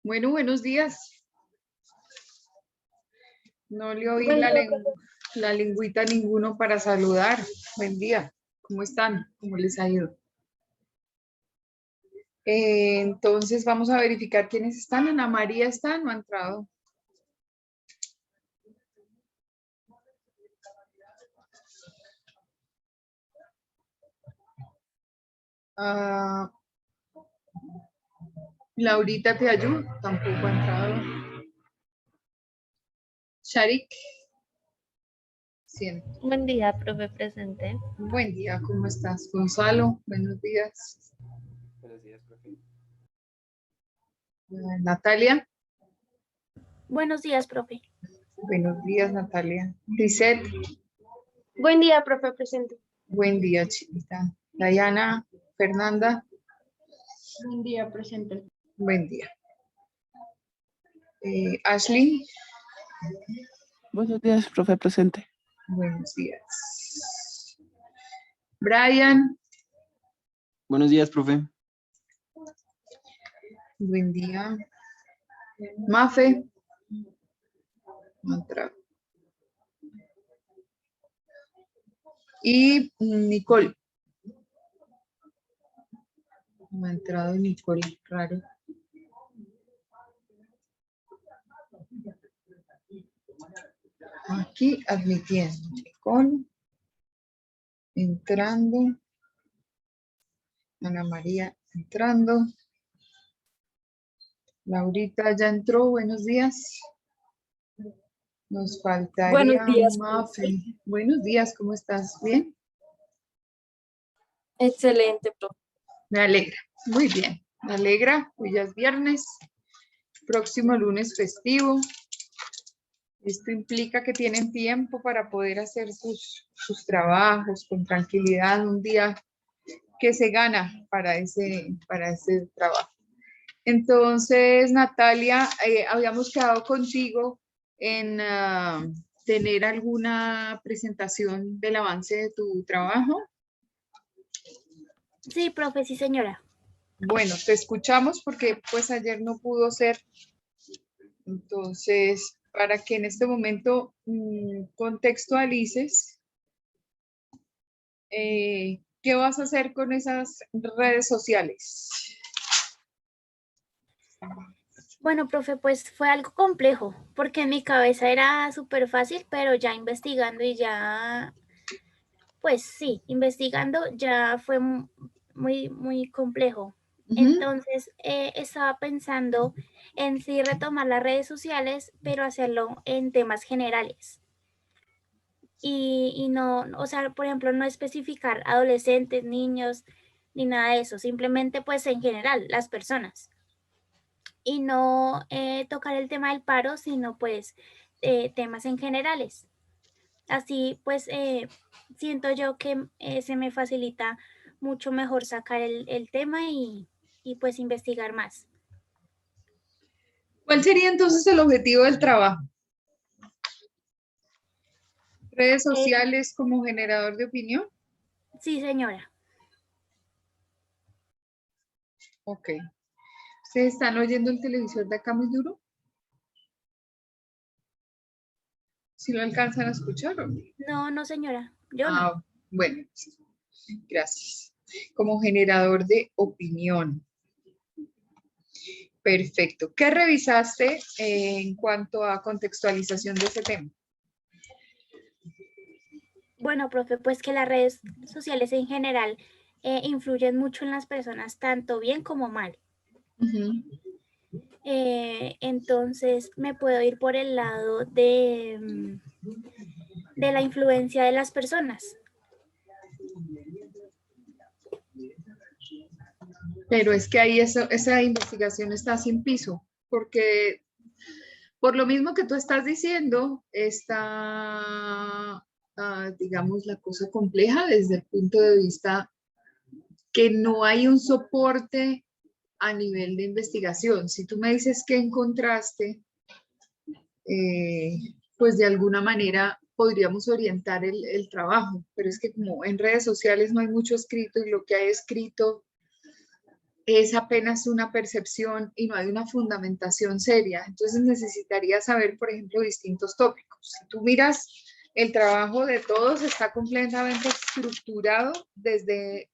Bueno, buenos días. No le oí la lengüita a ninguno para saludar. Buen día. ¿Cómo están? ¿Cómo les ha ido? Entonces vamos a verificar quiénes están. Ana María está, no ha entrado. Laurita te ayuda, tampoco ha entrado. Sharik. Siento. Buen día, profe, presente. Buen día, ¿cómo estás? Gonzalo, buenos días. Buenos días, profe. Natalia. Buenos días, profe. Buenos días, Natalia. Lisette. Buen día, profe, presente. Buen día, chiquita. Dayana, Fernanda. Buen día, presente. Buen día. Ashley. Buenos días, profe, presente. Buenos días. Brian. Buenos días, profe. Buen día. Mafe. Otra. Y Nicole. No ha entrado Nicole, raro. Aquí admitiendo. Nicole. Entrando. Ana María entrando. Laurita ya entró. Buenos días. Nos faltaría Buenos días, Mafe. Buenos días, ¿cómo estás? ¿Bien? Excelente, profe. Me alegra. Muy bien. Me alegra. Hoy ya es viernes. Próximo lunes festivo. Esto implica que tienen tiempo para poder hacer sus trabajos con tranquilidad. Un día que se gana para ese trabajo. Entonces, Natalia, habíamos quedado contigo en tener alguna presentación del avance de tu trabajo. Sí, profe, sí, señora. Bueno, te escuchamos porque pues ayer no pudo ser. Entonces, para que en este momento contextualices, ¿qué vas a hacer con esas redes sociales? Bueno, profe, pues fue algo complejo, porque en mi cabeza era súper fácil, pero ya investigando y ya, pues sí, investigando ya fue muy, muy complejo. Entonces, estaba pensando en sí retomar las redes sociales, pero hacerlo en temas generales. Y no, o sea, por ejemplo, no especificar adolescentes, niños, ni nada de eso, simplemente pues en general, las personas. Y no tocar el tema del paro, sino pues temas en generales. Así pues siento yo que se me facilita mucho mejor sacar el tema y pues investigar más. ¿Cuál sería entonces el objetivo del trabajo? ¿Redes sociales como generador de opinión? Sí, señora. Ok. ¿Ustedes están oyendo el televisor de acá muy duro? ¿Sí lo alcanzan a escuchar o no? No, no, señora, yo no. Bueno, gracias. Como generador de opinión. Perfecto. ¿Qué revisaste en cuanto a contextualización de ese tema? Bueno, profe, pues que las redes sociales en general influyen mucho en las personas, tanto bien como mal. Entonces me puedo ir por el lado de la influencia de las personas. Pero es que ahí esa investigación está sin piso, porque por lo mismo que tú estás diciendo, está, digamos, la cosa compleja desde el punto de vista que no hay un soporte a nivel de investigación. Si tú me dices que encontraste, pues de alguna manera podríamos orientar el trabajo, pero es que como en redes sociales no hay mucho escrito y lo que hay escrito es apenas una percepción y no hay una fundamentación seria. Entonces necesitaría saber, por ejemplo, distintos tópicos. Si tú miras, el trabajo de todos está completamente estructurado desde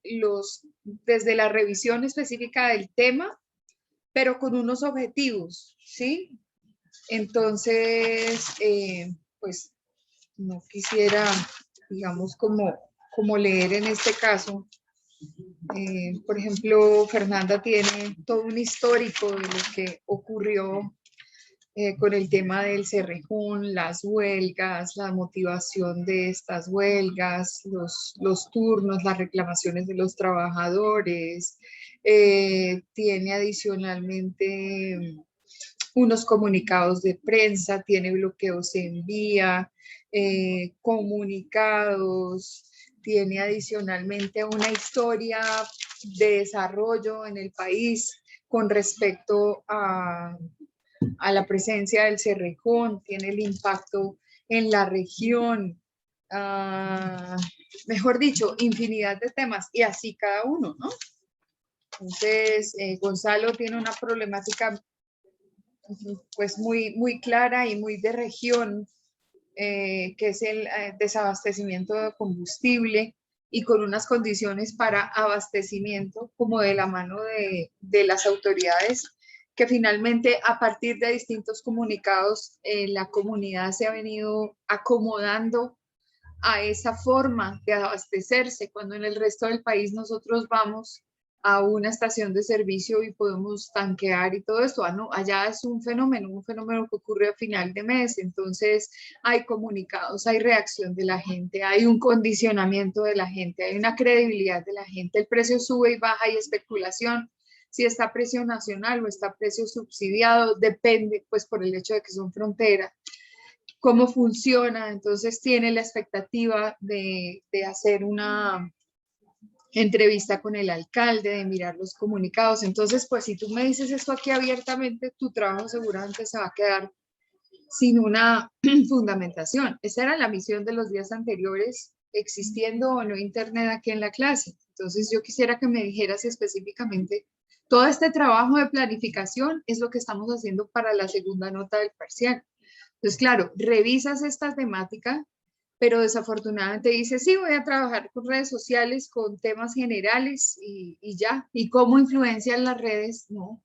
la revisión específica del tema, pero con unos objetivos, ¿sí? Entonces, pues no quisiera, digamos, como leer en este caso. Por ejemplo, Fernanda tiene todo un histórico de lo que ocurrió con el tema del Cerrejón, las huelgas, la motivación de estas huelgas, los turnos, las reclamaciones de los trabajadores. Tiene adicionalmente unos comunicados de prensa, tiene bloqueos en vía, comunicados, tiene adicionalmente una historia de desarrollo en el país con respecto a la presencia del Cerrejón, tiene el impacto en la región, mejor dicho, infinidad de temas, y así cada uno, ¿no? Entonces, Gonzalo tiene una problemática pues muy, muy clara y muy de región, que es el desabastecimiento de combustible y con unas condiciones para abastecimiento como de la mano de las autoridades, que finalmente a partir de distintos comunicados la comunidad se ha venido acomodando a esa forma de abastecerse, cuando en el resto del país nosotros vamos a una estación de servicio y podemos tanquear y todo esto. No, allá es un fenómeno que ocurre a final de mes. Entonces hay comunicados, hay reacción de la gente, hay un condicionamiento de la gente, hay una credibilidad de la gente. El precio sube y baja, hay especulación. Si está a precio nacional o está a precio subsidiado, depende, pues por el hecho de que son fronteras, cómo funciona. Entonces tiene la expectativa de hacer una entrevista con el alcalde, de mirar los comunicados. Entonces, pues si tú me dices esto aquí abiertamente, tu trabajo seguramente se va a quedar sin una fundamentación. Esa era la misión de los días anteriores, existiendo o no internet aquí en la clase. Entonces yo quisiera que me dijeras específicamente, todo este trabajo de planificación es lo que estamos haciendo para la segunda nota del parcial. Entonces, claro, revisas esta temática, pero desafortunadamente dices, sí, voy a trabajar con redes sociales, con temas generales y ya. ¿Y cómo influencian las redes? No.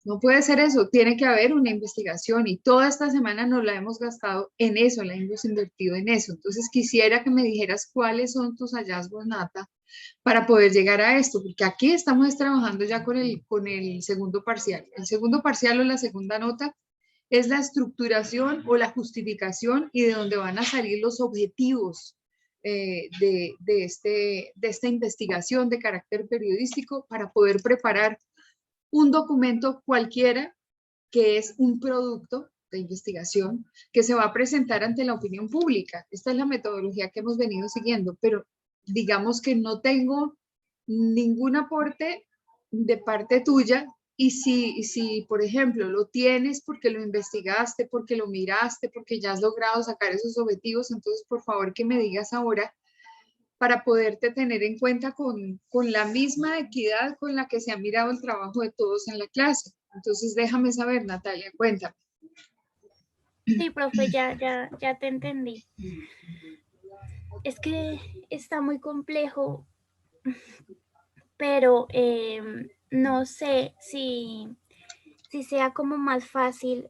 No puede ser eso, tiene que haber una investigación y toda esta semana nos la hemos gastado en eso, la hemos invertido en eso. Entonces quisiera que me dijeras cuáles son tus hallazgos, Nata, para poder llegar a esto, porque aquí estamos trabajando ya con el segundo parcial. El segundo parcial o la segunda nota es la estructuración o la justificación y de dónde van a salir los objetivos de esta investigación de carácter periodístico para poder preparar un documento cualquiera que es un producto de investigación que se va a presentar ante la opinión pública. Esta es la metodología que hemos venido siguiendo, pero digamos que no tengo ningún aporte de parte tuya y si, por ejemplo, lo tienes porque lo investigaste, porque lo miraste, porque ya has logrado sacar esos objetivos, entonces por favor que me digas ahora para poderte tener en cuenta con la misma equidad con la que se ha mirado el trabajo de todos en la clase. Entonces, déjame saber, Natalia, cuéntame. Sí, profe, ya te entendí. Es que está muy complejo, pero no sé si sea como más fácil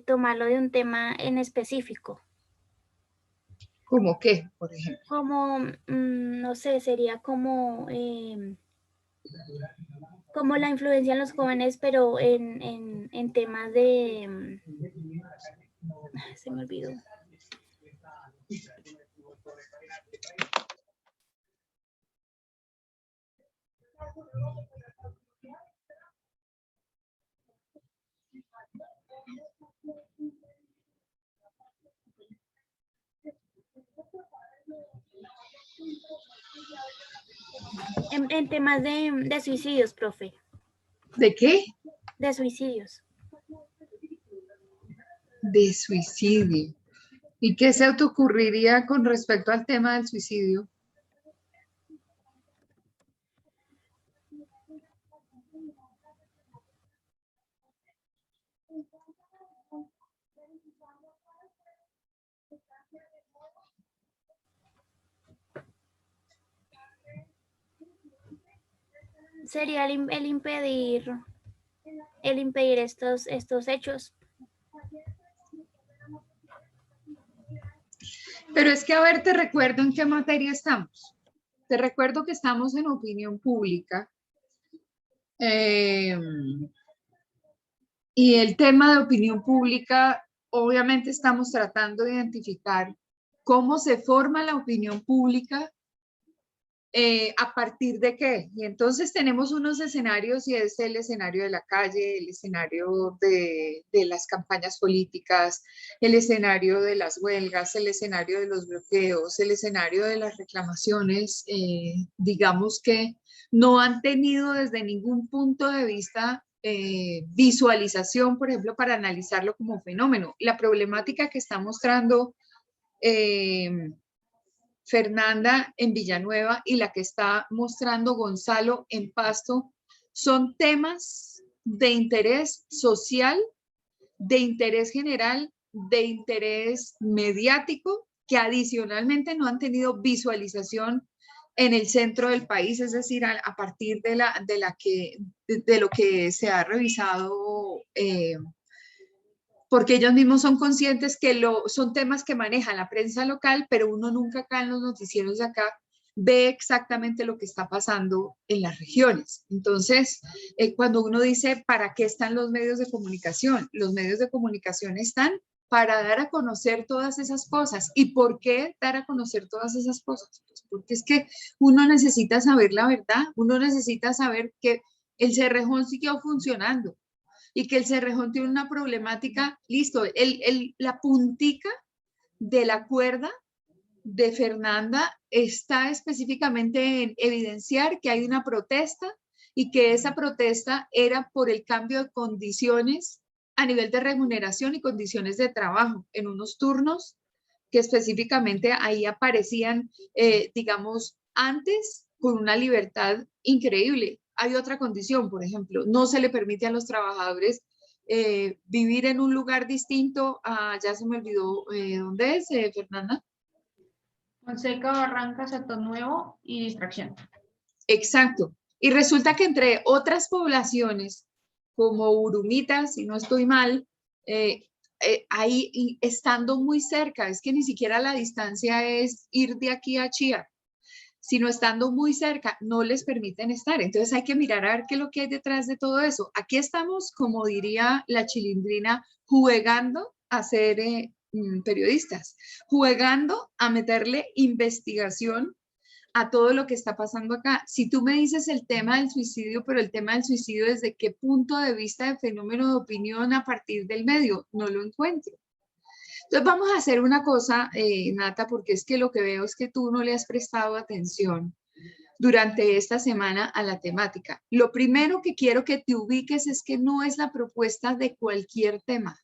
tomarlo de un tema en específico. ¿Cómo qué, por ejemplo? Como, no sé, sería como la influencia en los jóvenes, pero en temas de... se me olvidó. En temas de suicidios, profe. ¿De qué? De suicidios. De suicidio. ¿Y qué se te ocurriría con respecto al tema del suicidio? Sería el impedir estos hechos. Pero es que, a ver, te recuerdo en qué materia estamos. Te recuerdo que estamos en opinión pública. Y el tema de opinión pública, obviamente estamos tratando de identificar cómo se forma la opinión pública, a partir de qué. Y entonces tenemos unos escenarios y es el escenario de la calle, el escenario de las campañas políticas, el escenario de las huelgas, el escenario de los bloqueos, el escenario de las reclamaciones, digamos que no han tenido desde ningún punto de vista visualización, por ejemplo, para analizarlo como fenómeno. La problemática que está mostrando Fernanda en Villanueva y la que está mostrando Gonzalo en Pasto son temas de interés social, de interés general, de interés mediático, que adicionalmente no han tenido visualización en el centro del país, es decir, a partir de lo que se ha revisado, porque ellos mismos son conscientes que son temas que maneja la prensa local, pero uno nunca acá en los noticieros de acá ve exactamente lo que está pasando en las regiones. Entonces, cuando uno dice, ¿para qué están los medios de comunicación? Los medios de comunicación están para dar a conocer todas esas cosas. ¿Y por qué dar a conocer todas esas cosas? Pues porque es que uno necesita saber la verdad, uno necesita saber que el Cerrejón siguió funcionando y que el Cerrejón tiene una problemática, listo, la puntica de la cuerda de Fernanda está específicamente en evidenciar que hay una protesta y que esa protesta era por el cambio de condiciones a nivel de remuneración y condiciones de trabajo, en unos turnos que específicamente ahí aparecían, digamos, antes con una libertad increíble. Hay otra condición, por ejemplo, no se le permite a los trabajadores vivir en un lugar distinto a, ya se me olvidó, ¿dónde es, Fernanda? Fonseca, Barrancas, Hato Nuevo y Distracción. Exacto. Y resulta que entre otras poblaciones, como Urumitas, si no estoy mal, ahí estando muy cerca, es que ni siquiera la distancia es ir de aquí a Chía, sino estando muy cerca, no les permiten estar. Entonces hay que mirar a ver qué es lo que hay detrás de todo eso. Aquí estamos, como diría la Chilindrina, jugando a ser periodistas, jugando a meterle investigación a todo lo que está pasando acá. Si tú me dices el tema del suicidio, pero el tema del suicidio, ¿desde qué punto de vista de fenómeno de opinión a partir del medio? No lo encuentro. Entonces vamos a hacer una cosa, Nata, porque es que lo que veo es que tú no le has prestado atención durante esta semana a la temática. Lo primero que quiero que te ubiques es que no es la propuesta de cualquier tema.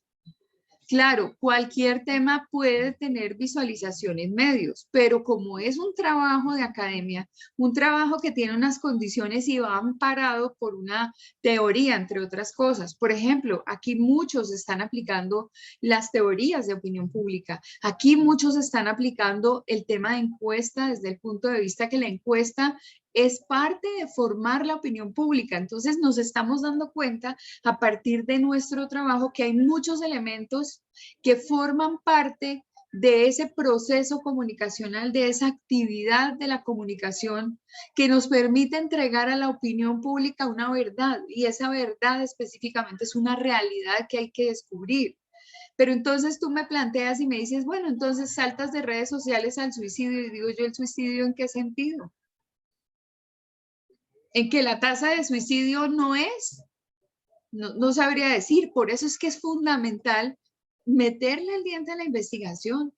Claro, cualquier tema puede tener visualización en medios, pero como es un trabajo de academia, un trabajo que tiene unas condiciones y va amparado por una teoría, entre otras cosas. Por ejemplo, aquí muchos están aplicando las teorías de opinión pública. Aquí muchos están aplicando el tema de encuesta desde el punto de vista que la encuesta es parte de formar la opinión pública. Entonces nos estamos dando cuenta a partir de nuestro trabajo que hay muchos elementos que forman parte de ese proceso comunicacional, de esa actividad de la comunicación que nos permite entregar a la opinión pública una verdad, y esa verdad específicamente es una realidad que hay que descubrir. Pero entonces tú me planteas y me dices, bueno, entonces saltas de redes sociales al suicidio, y digo yo, ¿el suicidio en qué sentido? En que la tasa de suicidio no sabría decir. Por eso es que es fundamental meterle el diente a la investigación.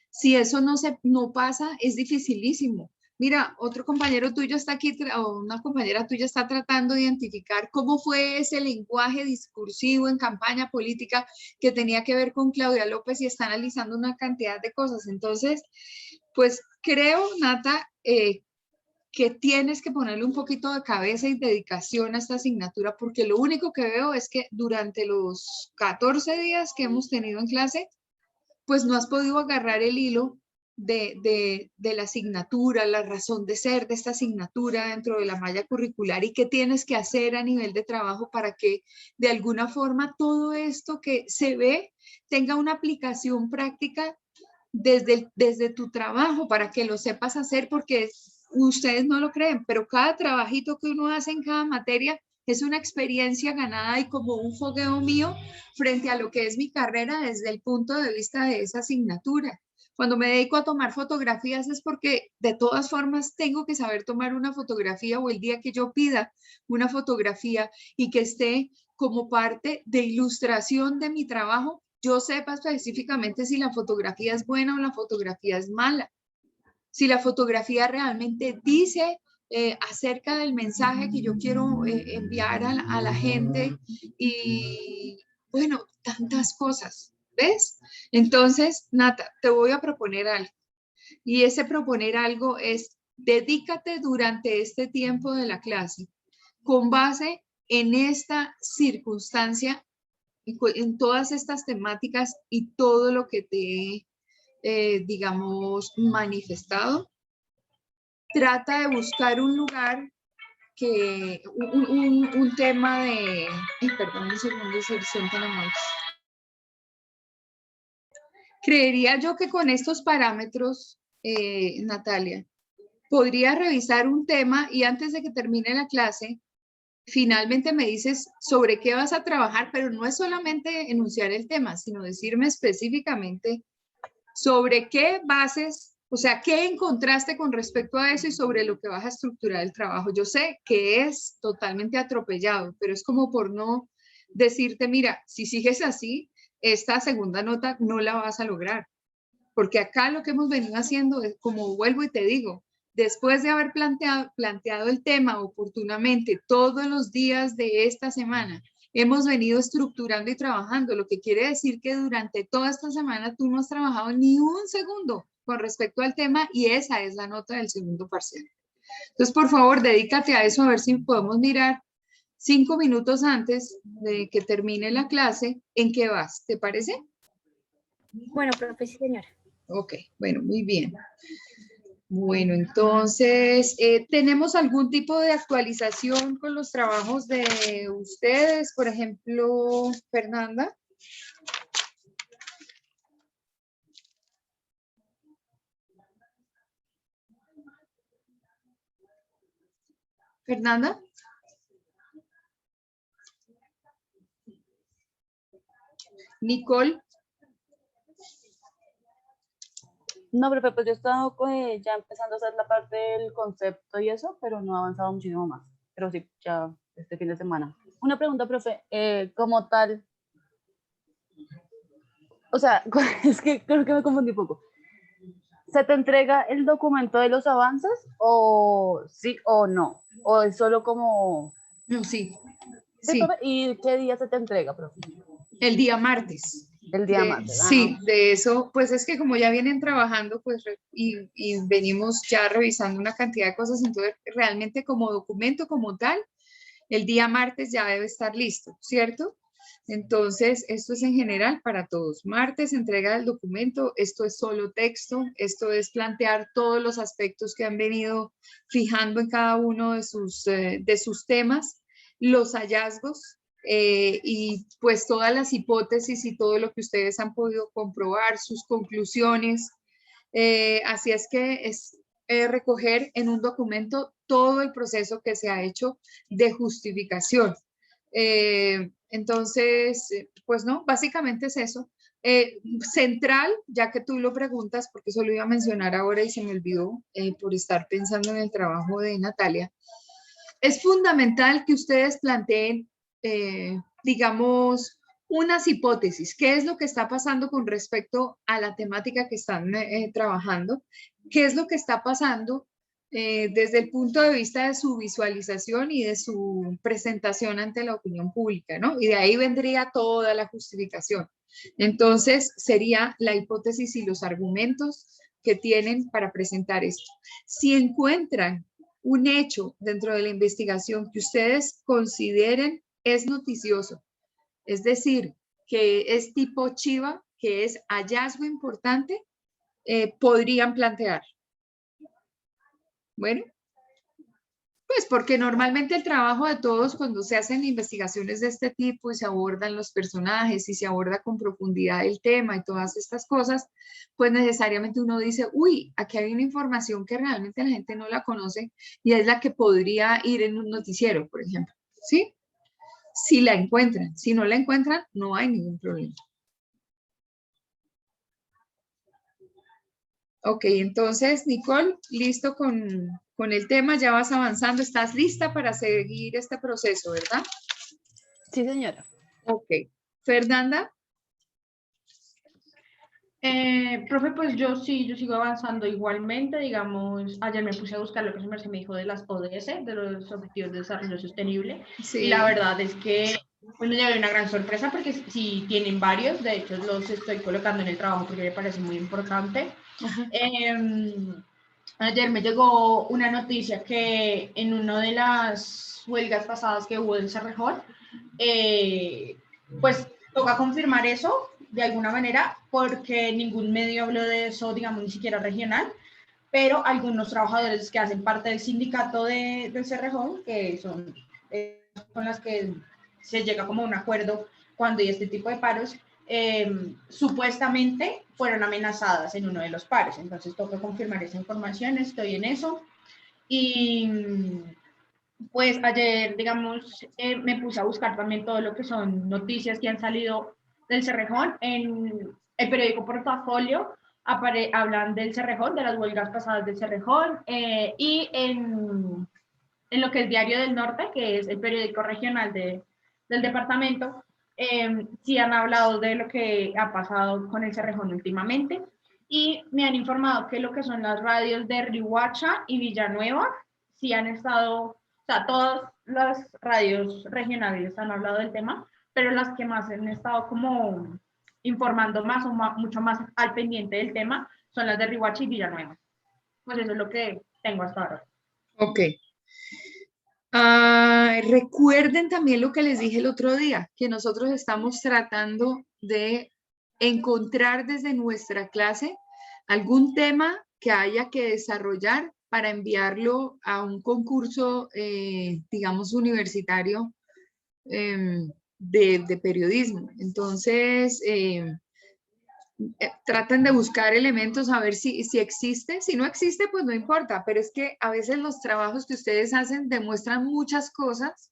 Si eso no pasa, es dificilísimo. Mira, otro compañero tuyo está aquí, o una compañera tuya está tratando de identificar cómo fue ese lenguaje discursivo en campaña política que tenía que ver con Claudia López, y está analizando una cantidad de cosas. Entonces, pues creo, Nata, que tienes que ponerle un poquito de cabeza y dedicación a esta asignatura, porque lo único que veo es que durante los 14 días que hemos tenido en clase, pues no has podido agarrar el hilo de la asignatura, la razón de ser de esta asignatura dentro de la malla curricular, y qué tienes que hacer a nivel de trabajo para que de alguna forma todo esto que se ve tenga una aplicación práctica desde tu trabajo, para que lo sepas hacer, porque ustedes no lo creen, pero cada trabajito que uno hace en cada materia es una experiencia ganada y como un fogueo mío frente a lo que es mi carrera desde el punto de vista de esa asignatura. Cuando me dedico a tomar fotografías es porque de todas formas tengo que saber tomar una fotografía, o el día que yo pida una fotografía y que esté como parte de ilustración de mi trabajo, yo sepa específicamente si la fotografía es buena o la fotografía es mala. Si la fotografía realmente dice acerca del mensaje que yo quiero enviar a la gente, y bueno, tantas cosas, ¿ves? Entonces, Nata, te voy a proponer algo, y ese proponer algo es: dedícate durante este tiempo de la clase, con base en esta circunstancia, en todas estas temáticas y todo lo que te he, digamos, manifestado. Trata de buscar un lugar que, un tema de, perdón un segundo, son tan amables. Creería yo que con estos parámetros, Natalia, podría revisar un tema, y antes de que termine la clase, finalmente me dices sobre qué vas a trabajar, pero no es solamente enunciar el tema, sino decirme específicamente sobre qué bases, o sea, qué encontraste con respecto a eso y sobre lo que vas a estructurar el trabajo. Yo sé que es totalmente atropellado, pero es como por no decirte, mira, si sigues así, esta segunda nota no la vas a lograr. Porque acá lo que hemos venido haciendo es, como vuelvo y te digo, después de haber planteado el tema oportunamente todos los días de esta semana hemos venido estructurando y trabajando, lo que quiere decir que durante toda esta semana tú no has trabajado ni un segundo con respecto al tema y esa es la nota del segundo parcial. Entonces, por favor, dedícate a eso, a ver si podemos mirar 5 minutos antes de que termine la clase en qué vas, ¿te parece? Bueno, profe, sí, señora. Ok, bueno, muy bien. Bueno, entonces, ¿tenemos algún tipo de actualización con los trabajos de ustedes? Por ejemplo, Fernanda. Fernanda. Nicole. No, profe, pues yo he estado ya empezando a hacer la parte del concepto y eso, pero no he avanzado muchísimo más. Pero sí, ya este fin de semana. Una pregunta, profe, como tal, o sea, es que creo que me confundí un poco. ¿Se te entrega el documento de los avances o sí o no? ¿O es solo como... No, sí. Sí, Sí, profe, ¿y qué día se te entrega, profe? el día martes. El día martes. Sí, de eso, pues es que como ya vienen trabajando, pues y venimos ya revisando una cantidad de cosas, entonces realmente como documento como tal, el día martes ya debe estar listo, ¿cierto? Entonces, esto es en general para todos. Martes, entrega del documento, esto es solo texto, esto es plantear todos los aspectos que han venido fijando en cada uno de sus temas, los hallazgos y pues todas las hipótesis y todo lo que ustedes han podido comprobar, sus conclusiones. Así es que es recoger en un documento todo el proceso que se ha hecho de justificación. Entonces, pues no, básicamente es eso. Central, ya que tú lo preguntas, porque eso lo iba a mencionar ahora y se me olvidó por estar pensando en el trabajo de Natalia, es fundamental que ustedes planteen, digamos, unas hipótesis. ¿Qué es lo que está pasando con respecto a la temática que están trabajando? ¿Qué es lo que está pasando desde el punto de vista de su visualización y de su presentación ante la opinión pública, ¿no? Y de ahí vendría toda la justificación. Entonces, sería la hipótesis y los argumentos que tienen para presentar esto. Si encuentran un hecho dentro de la investigación que ustedes consideren es noticioso, es decir, que es tipo chiva, que es hallazgo importante, podrían plantear. Bueno, pues porque normalmente el trabajo de todos cuando se hacen investigaciones de este tipo y se abordan los personajes y se aborda con profundidad el tema y todas estas cosas, pues necesariamente uno dice, uy, aquí hay una información que realmente la gente no la conoce y es la que podría ir en un noticiero, por ejemplo, ¿sí? Si la encuentran, si no la encuentran, no hay ningún problema. Ok, entonces, Nicole, listo con el tema, ya vas avanzando, estás lista para seguir este proceso, ¿verdad? Sí, señora. Ok. Fernanda. Profe, pues yo sí, yo sigo avanzando igualmente, digamos, ayer me puse a buscar lo que se me dijo de las ODS, de los Objetivos de Desarrollo Sostenible, Sí. y la verdad es que pues me llevé una gran sorpresa porque sí tienen varios, de hecho los estoy colocando en el trabajo porque me parece muy importante. Ayer me llegó una noticia que en una de las huelgas pasadas que hubo del Cerrejón, pues toca confirmar eso de alguna manera porque ningún medio habló de eso, digamos, ni siquiera regional, pero algunos trabajadores que hacen parte del sindicato del Cerrejón, que son con las que se llega como a un acuerdo cuando hay este tipo de paros, supuestamente fueron amenazadas en uno de los paros. Entonces toca confirmar esa información, estoy en eso. Y pues ayer, digamos, me puse a buscar también todo lo que son noticias que han salido del Cerrejón. En el periódico Portafolio hablan del Cerrejón, de las huelgas pasadas del Cerrejón, y en lo que es Diario del Norte, que es el periódico regional del departamento, sí han hablado de lo que ha pasado con el Cerrejón últimamente y me han informado que lo que son las radios de Riohacha y Villanueva sí han estado, o sea, todas las radios regionales han hablado del tema, pero las que más han estado como informando más o mucho más al pendiente del tema son las de Riohacha y Villanueva. Pues eso es lo que tengo hasta ahora. Ok. Recuerden también lo que les dije el otro día, que nosotros estamos tratando de encontrar desde nuestra clase algún tema que haya que desarrollar para enviarlo a un concurso, digamos, universitario de periodismo. Entonces, traten de buscar elementos a ver si existe. Si no existe, pues no importa, pero es que a veces los trabajos que ustedes hacen demuestran muchas cosas,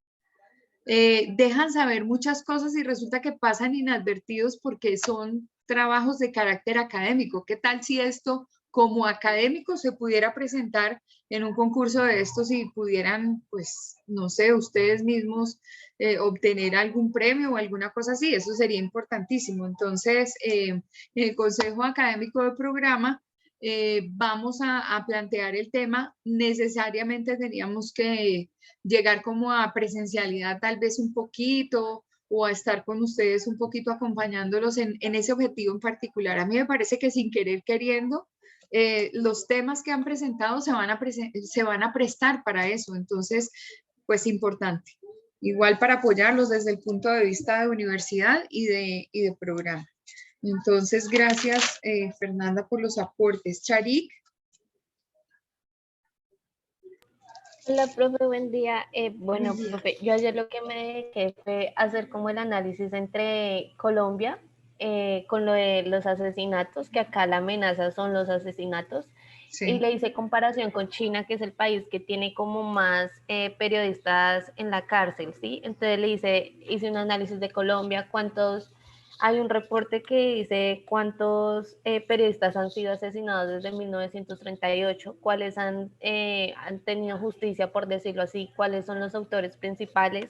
dejan saber muchas cosas y resulta que pasan inadvertidos porque son trabajos de carácter académico. ¿Qué tal si esto como académico se pudiera presentar en un concurso de estos y pudieran, pues, no sé, ustedes mismos obtener algún premio o alguna cosa así? Eso sería importantísimo. Entonces, en el Consejo Académico de Programa vamos a plantear el tema. Necesariamente teníamos que llegar como a presencialidad tal vez un poquito o a estar con ustedes un poquito acompañándolos en ese objetivo en particular. A mí me parece que sin querer queriendo, los temas que han presentado se van a prestar para eso. Entonces, pues importante. Igual para apoyarlos desde el punto de vista de universidad y de programa. Entonces, gracias, Fernanda, por los aportes. Charik. Hola, profe, buen día. Bueno, Buen día. profe, yo ayer lo que me dediqué fue hacer como el análisis entre Colombia con lo de los asesinatos, que acá la amenaza son los asesinatos, y Sí. le hice comparación con China, que es el país que tiene como más periodistas en la cárcel, ¿sí? Entonces hice un análisis de Colombia, hay un reporte que dice cuántos periodistas han sido asesinados desde 1938, cuáles han tenido justicia, por decirlo así, cuáles son los autores principales.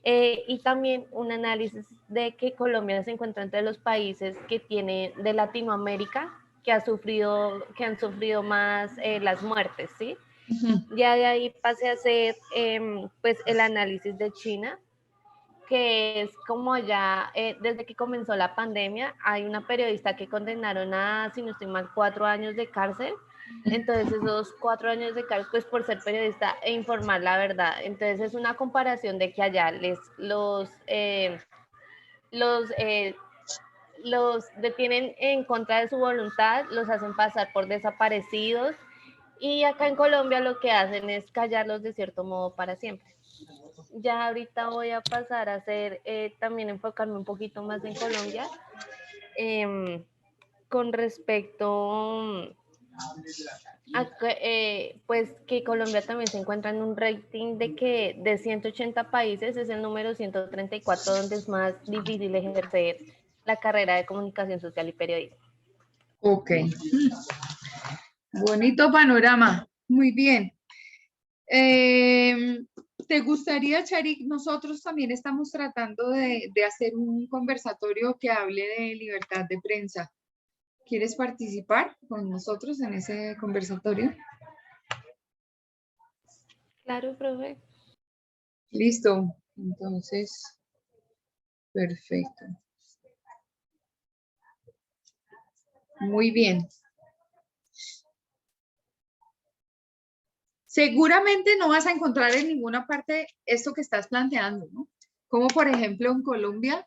Y también un análisis de que Colombia se encuentra entre los países que tiene de Latinoamérica que han sufrido más las muertes, ¿sí? Uh-huh. Ya de ahí pasé a hacer pues el análisis de China, que es como ya desde que comenzó la pandemia, hay una periodista que condenaron a, si no estoy mal, 4 años de cárcel. Entonces esos 4 años de cárcel, pues por ser periodista e informar la verdad. Entonces es una comparación de que allá los detienen en contra de su voluntad, los hacen pasar por desaparecidos, y acá en Colombia lo que hacen es callarlos de cierto modo para siempre. Ya ahorita voy a pasar a hacer, también enfocarme un poquito más en Colombia, con respecto a pues que Colombia también se encuentra en un rating de 180 países, es el número 134, donde es más difícil ejercer la carrera de comunicación social y periodismo. Ok. Bonito panorama. Muy bien. ¿Te gustaría, Charik? Nosotros también estamos tratando de hacer un conversatorio que hable de libertad de prensa. ¿Quieres participar con nosotros en ese conversatorio? Claro, profe. Listo. Entonces, perfecto. Muy bien. Seguramente no vas a encontrar en ninguna parte esto que estás planteando, ¿no? Como por ejemplo en Colombia,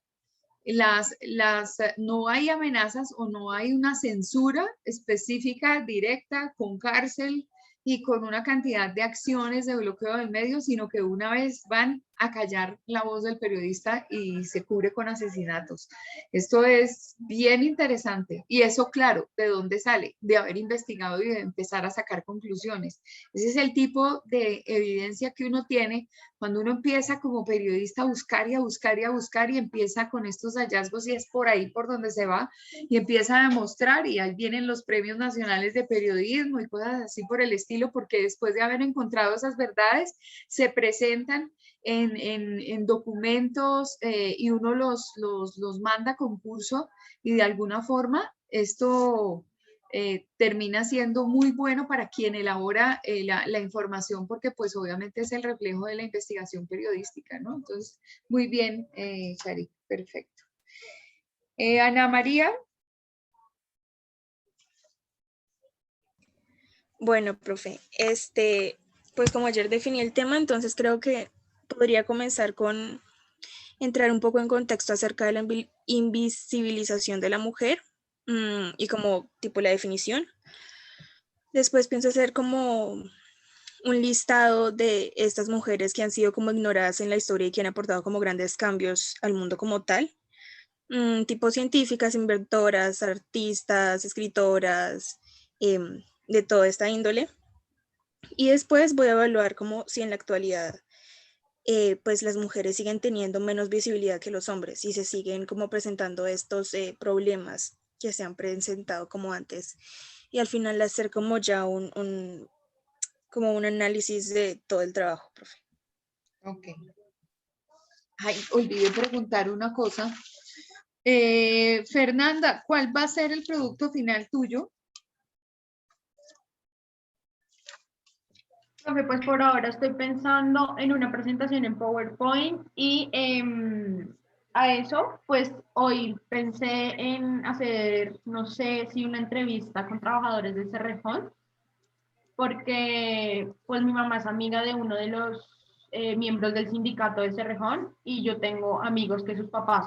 no hay amenazas o no hay una censura específica, directa, con cárcel y con una cantidad de acciones de bloqueo del medio, sino que una vez van a callar la voz del periodista y se cubre con asesinatos. Esto es bien interesante. Y eso, claro, ¿de dónde sale? De haber investigado y de empezar a sacar conclusiones. Ese es el tipo de evidencia que uno tiene cuando uno empieza como periodista a buscar y a buscar y a buscar y empieza con estos hallazgos y es por ahí por donde se va y empieza a demostrar, y ahí vienen los premios nacionales de periodismo y cosas así por el estilo, porque después de haber encontrado esas verdades se presentan en documentos y uno los manda a concurso y de alguna forma esto termina siendo muy bueno para quien elabora la información, porque pues obviamente es el reflejo de la investigación periodística, ¿no? Entonces, muy bien, Sharik, perfecto. Ana María. Bueno, profe, pues como ayer definí el tema, entonces creo que podría comenzar con entrar un poco en contexto acerca de la invisibilización de la mujer y como tipo la definición. Después pienso hacer como un listado de estas mujeres que han sido como ignoradas en la historia y que han aportado como grandes cambios al mundo como tal. Tipo científicas, inventoras, artistas, escritoras, de toda esta índole. Y después voy a evaluar como si en la actualidad pues las mujeres siguen teniendo menos visibilidad que los hombres y se siguen como presentando estos problemas que se han presentado como antes. Y al final hacer como ya como un análisis de todo el trabajo, profe. Ok. Ay, olvidé preguntar una cosa. Fernanda, ¿cuál va a ser el producto final tuyo? Profe, pues por ahora estoy pensando en una presentación en PowerPoint y a eso, pues hoy pensé en hacer, no sé si una entrevista con trabajadores de Cerrejón, porque pues mi mamá es amiga de uno de los miembros del sindicato de Cerrejón y yo tengo amigos que sus papás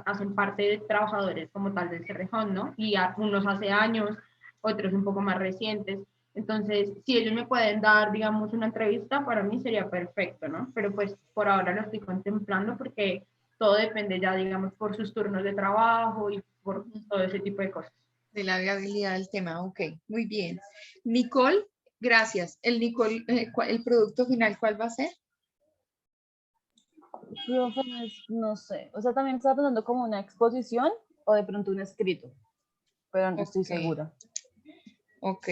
hacen parte de trabajadores como tal del Cerrejón, ¿no? Y unos hace años, otros un poco más recientes. Entonces, si ellos me pueden dar, digamos, una entrevista, para mí sería perfecto, ¿no? Pero pues por ahora lo estoy contemplando porque todo depende ya, digamos, por sus turnos de trabajo y por todo ese tipo de cosas. De la viabilidad del tema, ok, muy bien. Nicole, gracias. Nicole, el producto final, ¿cuál va a ser? Profe, no sé, o sea, también estaba pensando como una exposición o de pronto un escrito, pero no estoy Ok. segura. Ok.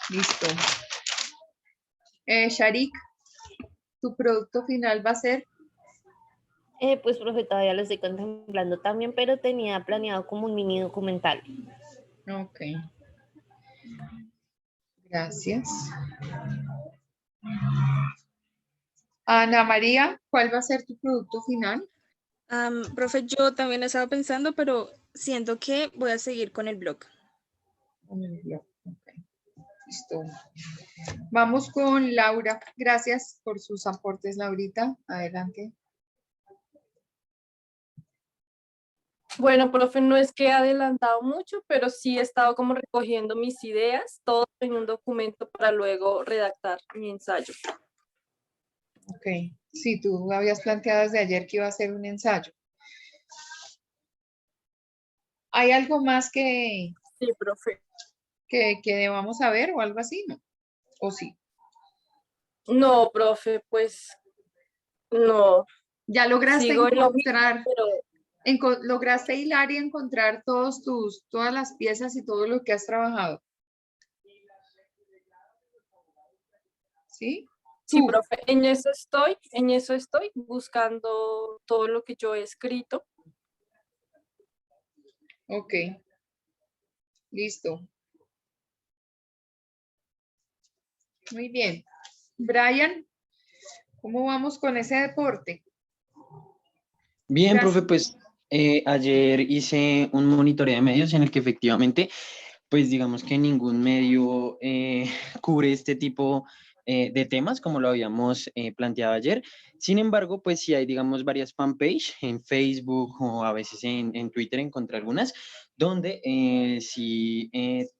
Listo. Sharik, tu producto final va a ser. Pues, profe, todavía lo estoy contemplando también, pero tenía planeado como un mini documental. Ok. Gracias. Ana María, ¿cuál va a ser tu producto final? Profe, yo también estaba pensando, pero siento que voy a seguir con el blog. Ok. Listo. Vamos con Laura. Gracias por sus aportes, Laurita. Adelante. Bueno, profe, no es que he adelantado mucho, pero sí he estado como recogiendo mis ideas, todo en un documento para luego redactar mi ensayo. Ok. Sí, tú habías planteado desde ayer que iba a ser un ensayo. ¿Hay algo más Sí, profe. que debamos saber o algo así? ¿No? ¿O sí? No, profe, pues no. Ya lograste Sigo en lo mismo, encontrar, pero lograste hilar y encontrar todas las piezas y todo lo que has trabajado. ¿Sí? sí, Tú. profe, en eso estoy buscando todo lo que yo he escrito. Ok. Listo. Muy bien. Brian, ¿cómo vamos con ese deporte? Bien, Gracias. profe, pues ayer hice un monitoreo de medios en el que efectivamente, pues digamos que ningún medio cubre este tipo de temas como lo habíamos planteado ayer. Sin embargo, pues sí hay, digamos, varias fanpage en Facebook o a veces en Twitter, encontré algunas, donde sí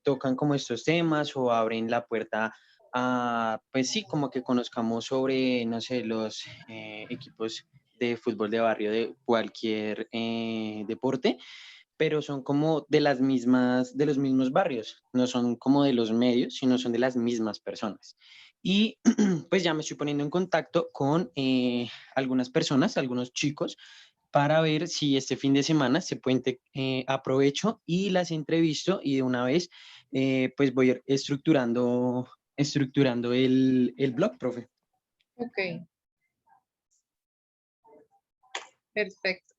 tocan como estos temas o abren la puerta a, pues sí, como que conozcamos sobre, no sé, los equipos de fútbol de barrio de cualquier deporte, pero son como de las mismas, de los mismos barrios, no son como de los medios, sino son de las mismas personas. Y pues ya me estoy poniendo en contacto con algunas personas, algunos chicos, para ver si este fin de semana se puede, aprovecho y las entrevisto y de una vez pues voy a ir estructurando el blog, profe. Ok. Perfecto.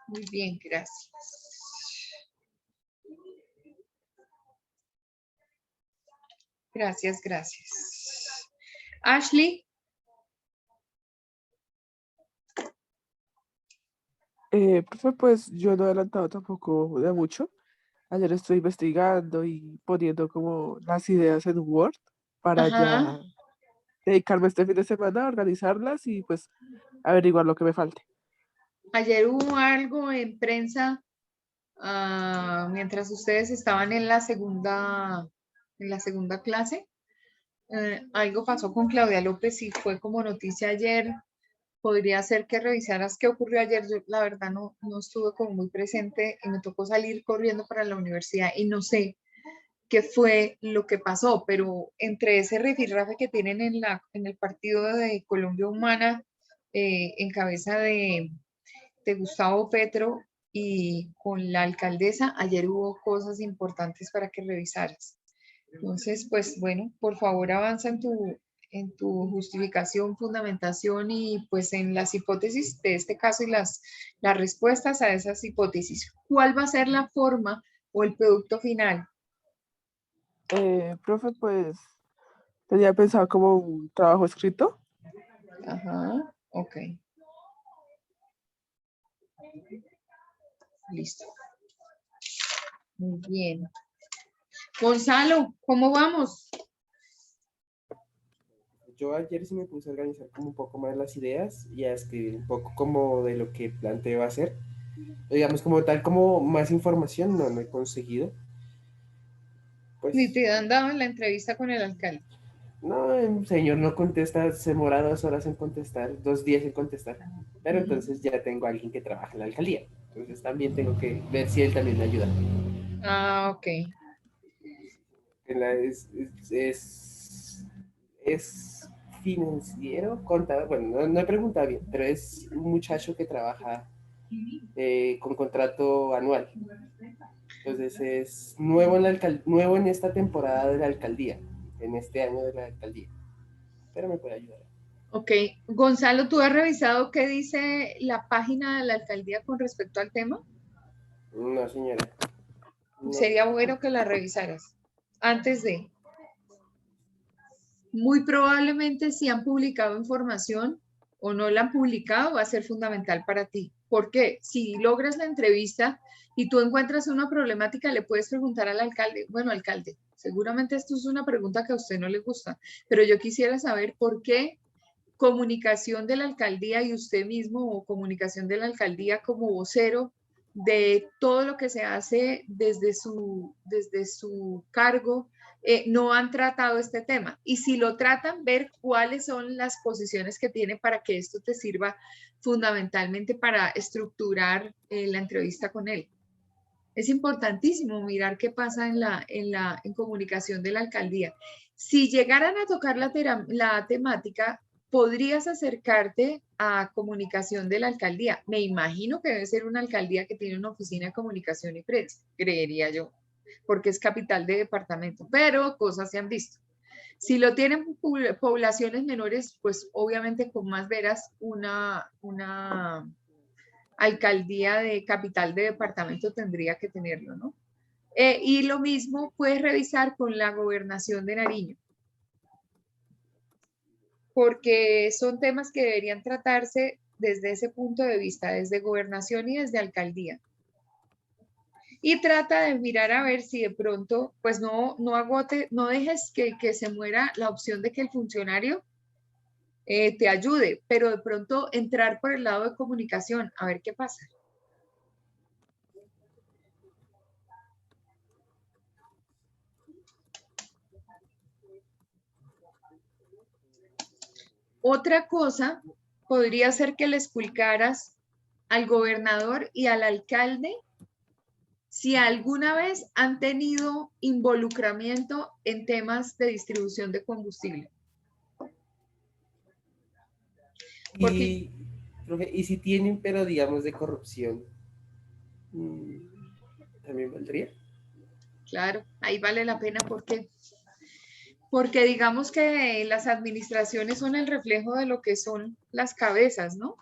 Muy bien, gracias. Gracias, gracias. Ashley. Profe, pues yo no he adelantado tampoco de mucho. Ayer estoy investigando y poniendo como las ideas en Word para Ajá. ya dedicarme este fin de semana a organizarlas y pues averiguar lo que me falte. Ayer hubo algo en prensa mientras ustedes estaban en la segunda clase. Algo pasó con Claudia López y fue como noticia ayer. Podría ser que revisaras qué ocurrió ayer. Yo, la verdad, no estuve como muy presente y me tocó salir corriendo para la universidad y no sé qué fue lo que pasó, pero entre ese rifirrafe que tienen en el partido de Colombia Humana, en cabeza de Gustavo Petro y con la alcaldesa, ayer hubo cosas importantes para que revisaras. Entonces, pues bueno, por favor avanza en tu justificación, fundamentación y pues en las hipótesis de este caso y las respuestas a esas hipótesis. ¿Cuál va a ser la forma o el producto final? Profe, pues tenía pensado como un trabajo escrito. Ajá, ok. Listo. Muy bien. Gonzalo, ¿cómo vamos? Yo ayer sí me puse a organizar como un poco más las ideas y a escribir un poco como de lo que planteo hacer. Digamos como tal, como más información no he conseguido. Pues Ni te han dado en la entrevista con el alcalde. no, el señor no contesta, se demora 2 horas en contestar, 2 días en contestar. Pero entonces ya tengo a alguien que trabaja en la alcaldía. Entonces también tengo que ver si él también me ayuda. Ah, ok. Es financiero, contador, bueno, no he preguntado bien, pero es un muchacho que trabaja con contrato anual. Entonces es nuevo nuevo en esta temporada de la alcaldía, en este año de la alcaldía, pero me puede ayudar. Ok. Gonzalo, ¿tú has revisado qué dice la página de la alcaldía con respecto al tema? No, señora. No. Sería bueno que la revisaras antes de. Muy probablemente si han publicado información o no la han publicado va a ser fundamental para ti. Porque si logras la entrevista y tú encuentras una problemática, le puedes preguntar al alcalde, bueno, alcalde, seguramente esto es una pregunta que a usted no le gusta, pero yo quisiera saber por qué comunicación de la alcaldía y usted mismo o comunicación de la alcaldía como vocero de todo lo que se hace desde su cargo, no han tratado este tema. Y si lo tratan, ver cuáles son las posiciones que tiene para que esto te sirva fundamentalmente para estructurar la entrevista con él. Es importantísimo mirar qué pasa en comunicación de la alcaldía. Si llegaran a tocar la temática, podrías acercarte a comunicación de la alcaldía. Me imagino que debe ser una alcaldía que tiene una oficina de comunicación y prensa, creería yo, porque es capital de departamento, pero cosas se han visto. Si lo tienen poblaciones menores, pues obviamente con más veras una alcaldía de capital de departamento tendría que tenerlo, ¿no? Y lo mismo puedes revisar con la gobernación de Nariño, porque son temas que deberían tratarse desde ese punto de vista, desde gobernación y desde alcaldía. Y trata de mirar a ver si de pronto, pues no dejes que se muera la opción de que el funcionario te ayude, pero de pronto entrar por el lado de comunicación, a ver qué pasa. Otra cosa podría ser que le explicaras al gobernador y al alcalde si alguna vez han tenido involucramiento en temas de distribución de combustible. Porque, Y si tienen, pero digamos de corrupción, ¿también valdría? claro, ahí vale la pena porque digamos que las administraciones son el reflejo de lo que son las cabezas, ¿no?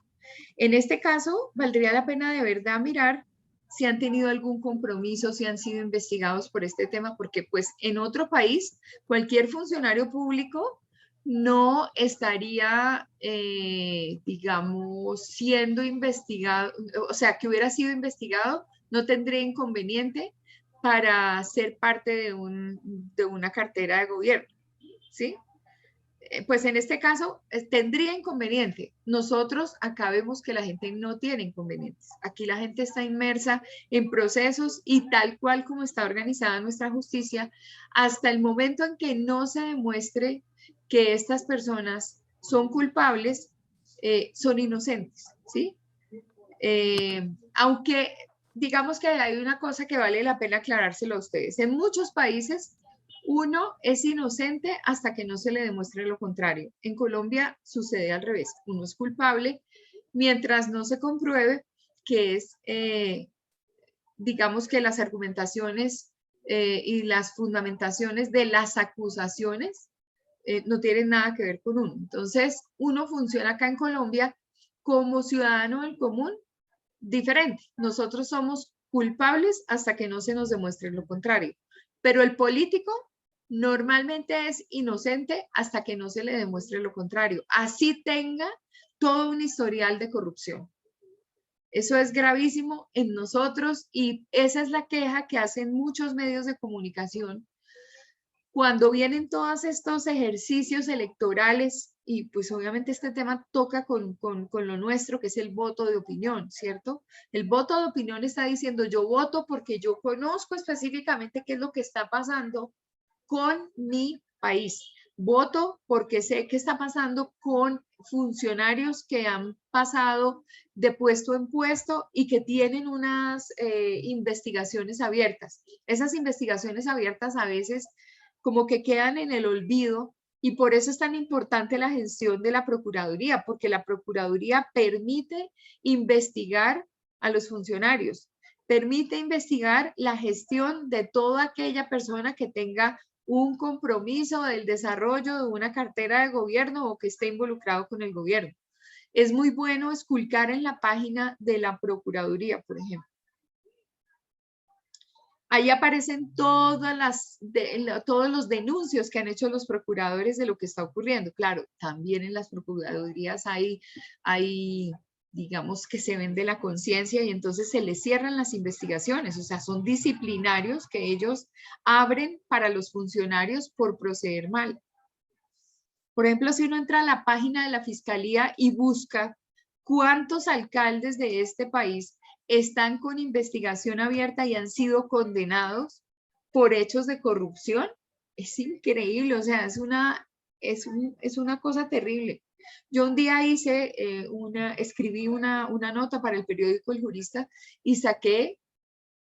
En este caso, valdría la pena de verdad mirar si han tenido algún compromiso, si han sido investigados por este tema, porque pues en otro país, cualquier funcionario público no estaría, digamos, siendo investigado, o sea, que hubiera sido investigado, no tendría inconveniente para ser parte de una cartera de gobierno, ¿sí? Pues en este caso tendría inconveniente. Nosotros acá vemos que la gente no tiene inconvenientes. Aquí la gente está inmersa en procesos y tal cual como está organizada nuestra justicia, hasta el momento en que no se demuestre que estas personas son culpables, son inocentes, ¿sí? Aunque digamos que hay una cosa que vale la pena aclarárselo a ustedes. En muchos países uno es inocente hasta que no se le demuestre lo contrario. En Colombia sucede al revés. Uno es culpable mientras no se compruebe que es, digamos que las argumentaciones y las fundamentaciones de las acusaciones no tienen nada que ver con uno. Entonces, uno funciona acá en Colombia como ciudadano del común diferente. Nosotros somos culpables hasta que no se nos demuestre lo contrario. Pero el político normalmente es inocente hasta que no se le demuestre lo contrario. Así tenga todo un historial de corrupción. Eso es gravísimo en nosotros y esa es la queja que hacen muchos medios de comunicación cuando vienen todos estos ejercicios electorales y pues obviamente este tema toca con lo nuestro, que es el voto de opinión, ¿cierto? El voto de opinión está diciendo yo voto porque yo conozco específicamente qué es lo que está pasando con mi país. Voto porque sé qué está pasando con funcionarios que han pasado de puesto en puesto y que tienen unas investigaciones abiertas. Esas investigaciones abiertas a veces como que quedan en el olvido y por eso es tan importante la gestión de la Procuraduría, porque la Procuraduría permite investigar a los funcionarios, permite investigar la gestión de toda aquella persona que tenga un compromiso del desarrollo de una cartera de gobierno o que esté involucrado con el gobierno. Es muy bueno esculcar en la página de la Procuraduría, por ejemplo. Ahí aparecen todos los denuncios que han hecho los procuradores de lo que está ocurriendo. Claro, también en las procuradurías hay digamos, que se vende la conciencia y entonces se les cierran las investigaciones. O sea, son disciplinarios que ellos abren para los funcionarios por proceder mal. Por ejemplo, si uno entra a la página de la Fiscalía y busca cuántos alcaldes de este país están con investigación abierta y han sido condenados por hechos de corrupción, es increíble, o sea, es una cosa terrible. Yo un día escribí una nota para el periódico El Jurista y saqué,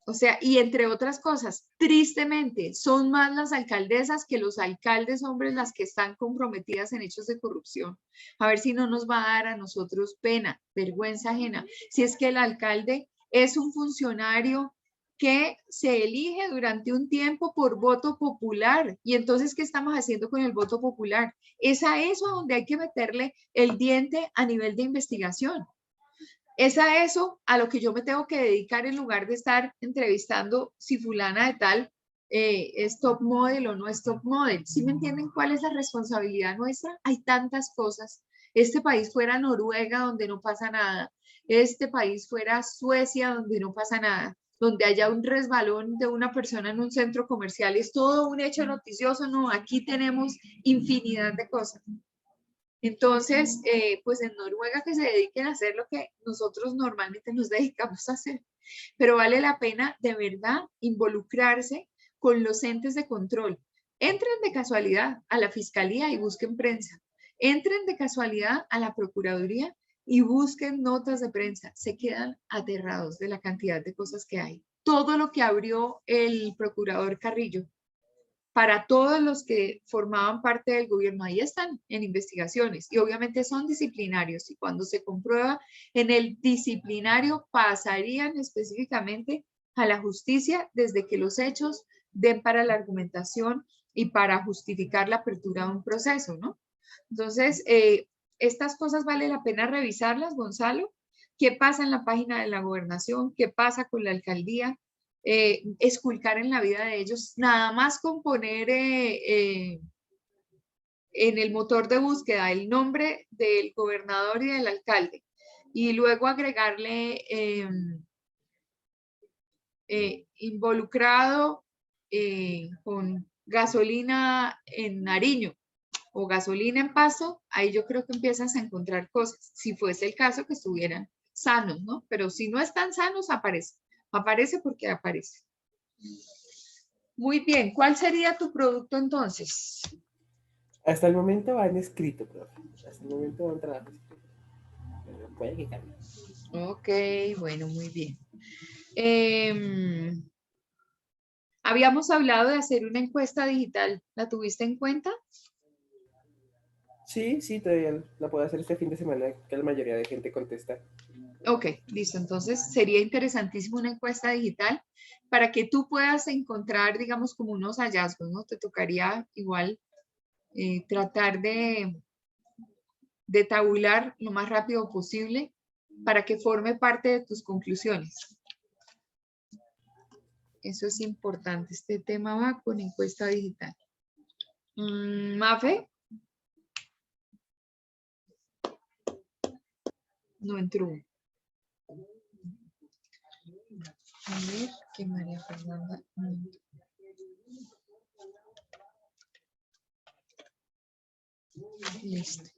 o sea, y entre otras cosas, tristemente, son más las alcaldesas que los alcaldes hombres las que están comprometidas en hechos de corrupción. A ver si no nos va a dar a nosotros pena, vergüenza ajena, si es que el alcalde es un funcionario que se elige durante un tiempo por voto popular. Y entonces, ¿qué estamos haciendo con el voto popular? Es a eso donde hay que meterle el diente a nivel de investigación. Es a eso a lo que yo me tengo que dedicar en lugar de estar entrevistando si fulana de tal es top model o no es top model. ¿Sí me entienden cuál es la responsabilidad nuestra? Hay tantas cosas. Este país fuera Noruega donde no pasa nada. Este país fuera Suecia donde no pasa nada. Donde haya un resbalón de una persona en un centro comercial. Es todo un hecho noticioso. No, aquí tenemos infinidad de cosas. Entonces, pues en Noruega que se dediquen a hacer lo que nosotros normalmente nos dedicamos a hacer. Pero vale la pena de verdad involucrarse con los entes de control. Entren de casualidad a la Fiscalía y busquen prensa. Entren de casualidad a la Procuraduría y busquen notas de prensa. Se quedan aterrados de la cantidad de cosas que hay. Todo lo que abrió el procurador Carrillo para todos los que formaban parte del gobierno, ahí están en investigaciones y obviamente son disciplinarios y cuando se comprueba en el disciplinario pasarían específicamente a la justicia desde que los hechos den para la argumentación y para justificar la apertura de un proceso, ¿no? Entonces, estas cosas vale la pena revisarlas, Gonzalo. ¿Qué pasa en la página de la gobernación? ¿Qué pasa con la alcaldía? Esculcar en la vida de ellos, nada más con poner en el motor de búsqueda el nombre del gobernador y del alcalde y luego agregarle involucrado con gasolina en Nariño o gasolina en Pasto, ahí yo creo que empiezas a encontrar cosas, si fuese el caso que estuvieran sanos, ¿no? Pero si no están sanos, aparece. Aparece porque aparece. Muy bien, ¿cuál sería tu producto entonces? Hasta el momento van escrito, profe. Hasta el momento van trabajo escrito. Pero puede que cambie. Ok, bueno, muy bien. Habíamos hablado de hacer una encuesta digital. ¿La tuviste en cuenta? Sí, todavía la puedo hacer este fin de semana, que la mayoría de gente contesta. Ok, listo. Entonces sería interesantísimo una encuesta digital para que tú puedas encontrar, digamos, como unos hallazgos, ¿no? Te tocaría igual tratar de tabular lo más rápido posible para que forme parte de tus conclusiones. Eso es importante. Este tema va con encuesta digital. ¿Mafe? No entró. A ver, que María Fernanda no entró. Listo.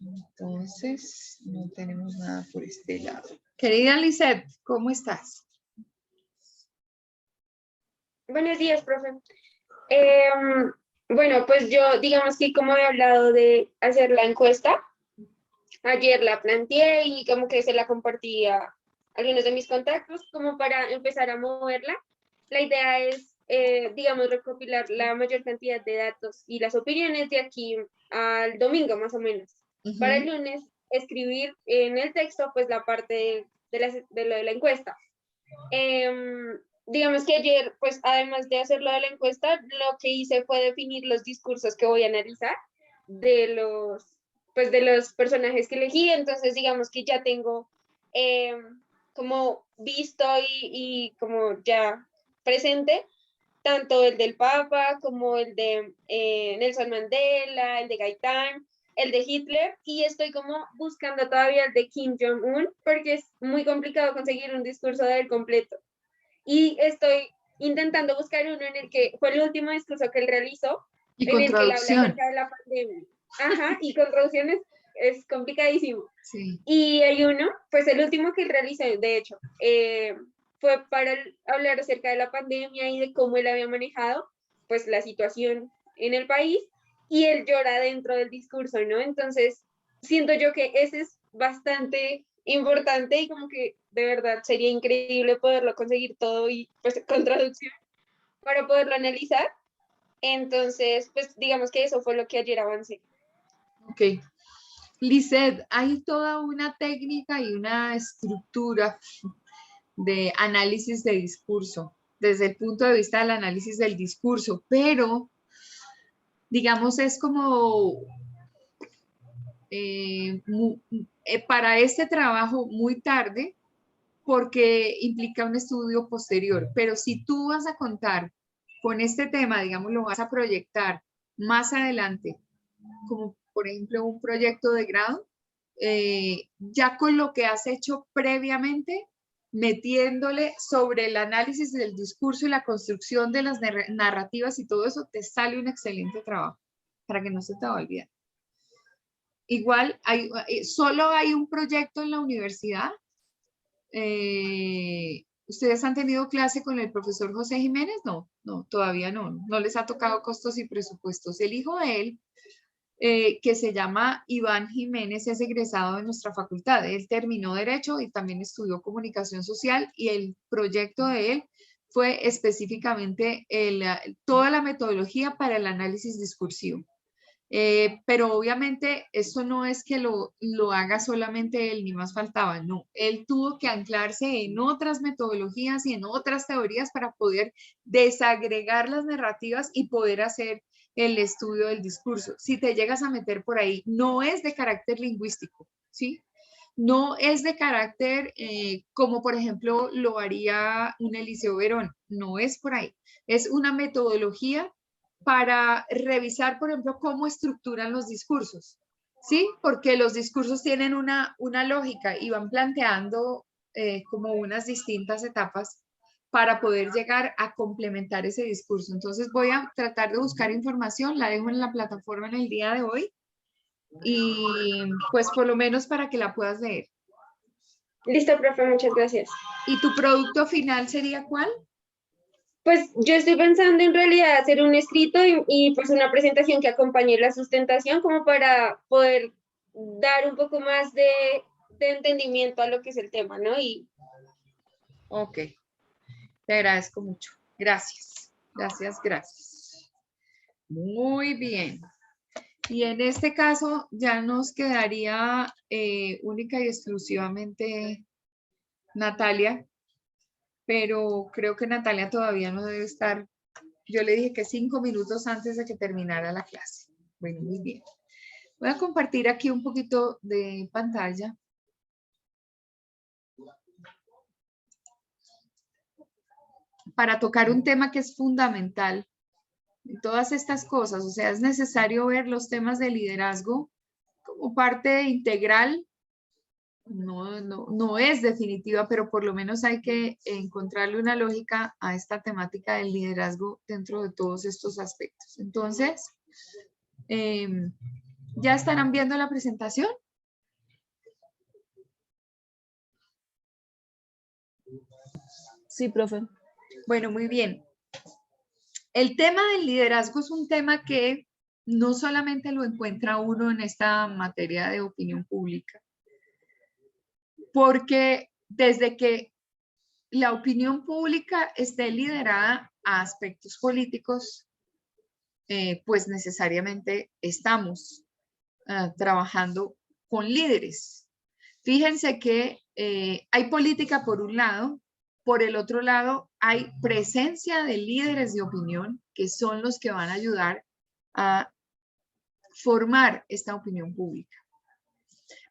Entonces, no tenemos nada por este lado. Querida Lisette, ¿cómo estás? Buenos días, profe. Bueno, pues yo, digamos que como he hablado de hacer la encuesta, ayer la planteé y como que se la compartí a algunos de mis contactos como para empezar a moverla. La idea es, digamos, recopilar la mayor cantidad de datos y las opiniones de aquí al domingo, más o menos. Para el lunes, escribir en el texto, pues, la parte de lo de la encuesta. Digamos que ayer, pues, además de hacer lo de la encuesta, lo que hice fue definir los discursos que voy a analizar de los personajes que elegí. Entonces, digamos que ya tengo como visto y como ya presente tanto el del Papa como el de Nelson Mandela, el de Gaitán, el de Hitler, y estoy como buscando todavía el de Kim Jong-un porque es muy complicado conseguir un discurso de él completo. Y estoy intentando buscar uno en el que fue el último discurso que él realizó, Y en con el que él habla traducción. acerca de la pandemia. Ajá, y con traducciones es complicadísimo. Sí. Y hay uno, pues el último que él realizó, de hecho, fue para hablar acerca de la pandemia y de cómo él había manejado, pues, la situación en el país, y él llora dentro del discurso, ¿no? Entonces, siento yo que ese es bastante importante y como que de verdad sería increíble poderlo conseguir todo y pues con traducción para poderlo analizar. Entonces, pues digamos que eso fue lo que ayer avancé. Ok. Lisette, hay toda una técnica y una estructura de análisis de discurso, desde el punto de vista del análisis del discurso, pero digamos es como para este trabajo muy tarde porque implica un estudio posterior, pero si tú vas a contar con este tema, digamos, lo vas a proyectar más adelante, como por ejemplo un proyecto de grado, ya con lo que has hecho previamente, metiéndole sobre el análisis del discurso y la construcción de las narrativas y todo eso, te sale un excelente trabajo, para que no se te va a olvidar. Igual, solo hay un proyecto en la universidad. ¿Ustedes han tenido clase con el profesor José Jiménez? No, todavía no. No les ha tocado costos y presupuestos. El hijo de él, que se llama Iván Jiménez, es egresado de nuestra facultad. Él terminó Derecho y también estudió Comunicación Social, y el proyecto de él fue específicamente toda la metodología para el análisis discursivo. Pero obviamente esto no es que lo haga solamente él, ni más faltaba, no. Él tuvo que anclarse en otras metodologías y en otras teorías para poder desagregar las narrativas y poder hacer el estudio del discurso. Si te llegas a meter por ahí, no es de carácter lingüístico, ¿sí? No es de carácter como por ejemplo lo haría un Eliseo Verón, no es por ahí. Es una metodología para revisar, por ejemplo, cómo estructuran los discursos, ¿sí? Porque los discursos tienen una lógica y van planteando como unas distintas etapas para poder llegar a complementar ese discurso. Entonces voy a tratar de buscar información, la dejo en la plataforma en el día de hoy y pues por lo menos para que la puedas leer. Listo, profe, muchas gracias. ¿Y tu producto final sería cuál? Pues yo estoy pensando en realidad hacer un escrito y pues una presentación que acompañe la sustentación como para poder dar un poco más de entendimiento a lo que es el tema, ¿no? Ok, te agradezco mucho. Gracias, gracias, gracias. Muy bien. Y en este caso ya nos quedaría única y exclusivamente Natalia, pero creo que Natalia todavía no debe estar. Yo le dije que 5 minutos antes de que terminara la clase. Bueno, muy bien. Voy a compartir aquí un poquito de pantalla. Para tocar un tema que es fundamental. Y todas estas cosas, o sea, es necesario ver los temas de liderazgo como parte integral. No es definitiva, pero por lo menos hay que encontrarle una lógica a esta temática del liderazgo dentro de todos estos aspectos. Entonces, ¿ya estarán viendo la presentación? Sí, profe. Bueno, muy bien. El tema del liderazgo es un tema que no solamente lo encuentra uno en esta materia de opinión pública, porque desde que la opinión pública esté liderada a aspectos políticos, pues necesariamente estamos trabajando con líderes. Fíjense que hay política por un lado, por el otro lado hay presencia de líderes de opinión que son los que van a ayudar a formar esta opinión pública.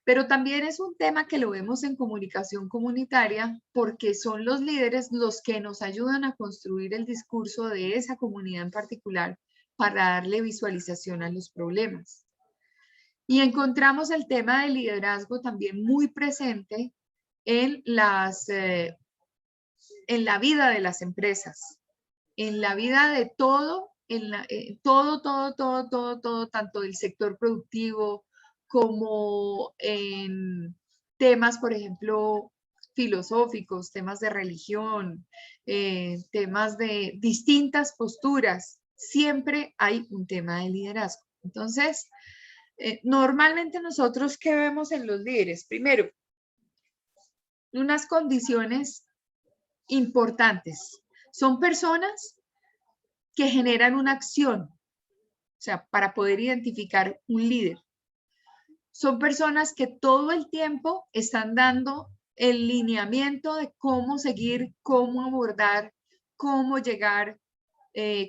Pero también es un tema que lo vemos en comunicación comunitaria porque son los líderes los que nos ayudan a construir el discurso de esa comunidad en particular para darle visualización a los problemas. Y encontramos el tema del liderazgo también muy presente en la vida de las empresas, en la vida de todo, todo, tanto del sector productivo como en temas, por ejemplo, filosóficos, temas de religión, temas de distintas posturas. Siempre hay un tema de liderazgo. Entonces, normalmente nosotros, ¿qué vemos en los líderes? Primero, unas condiciones importantes. Son personas que generan una acción, o sea, para poder identificar un líder. Son personas que todo el tiempo están dando el lineamiento de cómo seguir, cómo abordar, cómo llegar,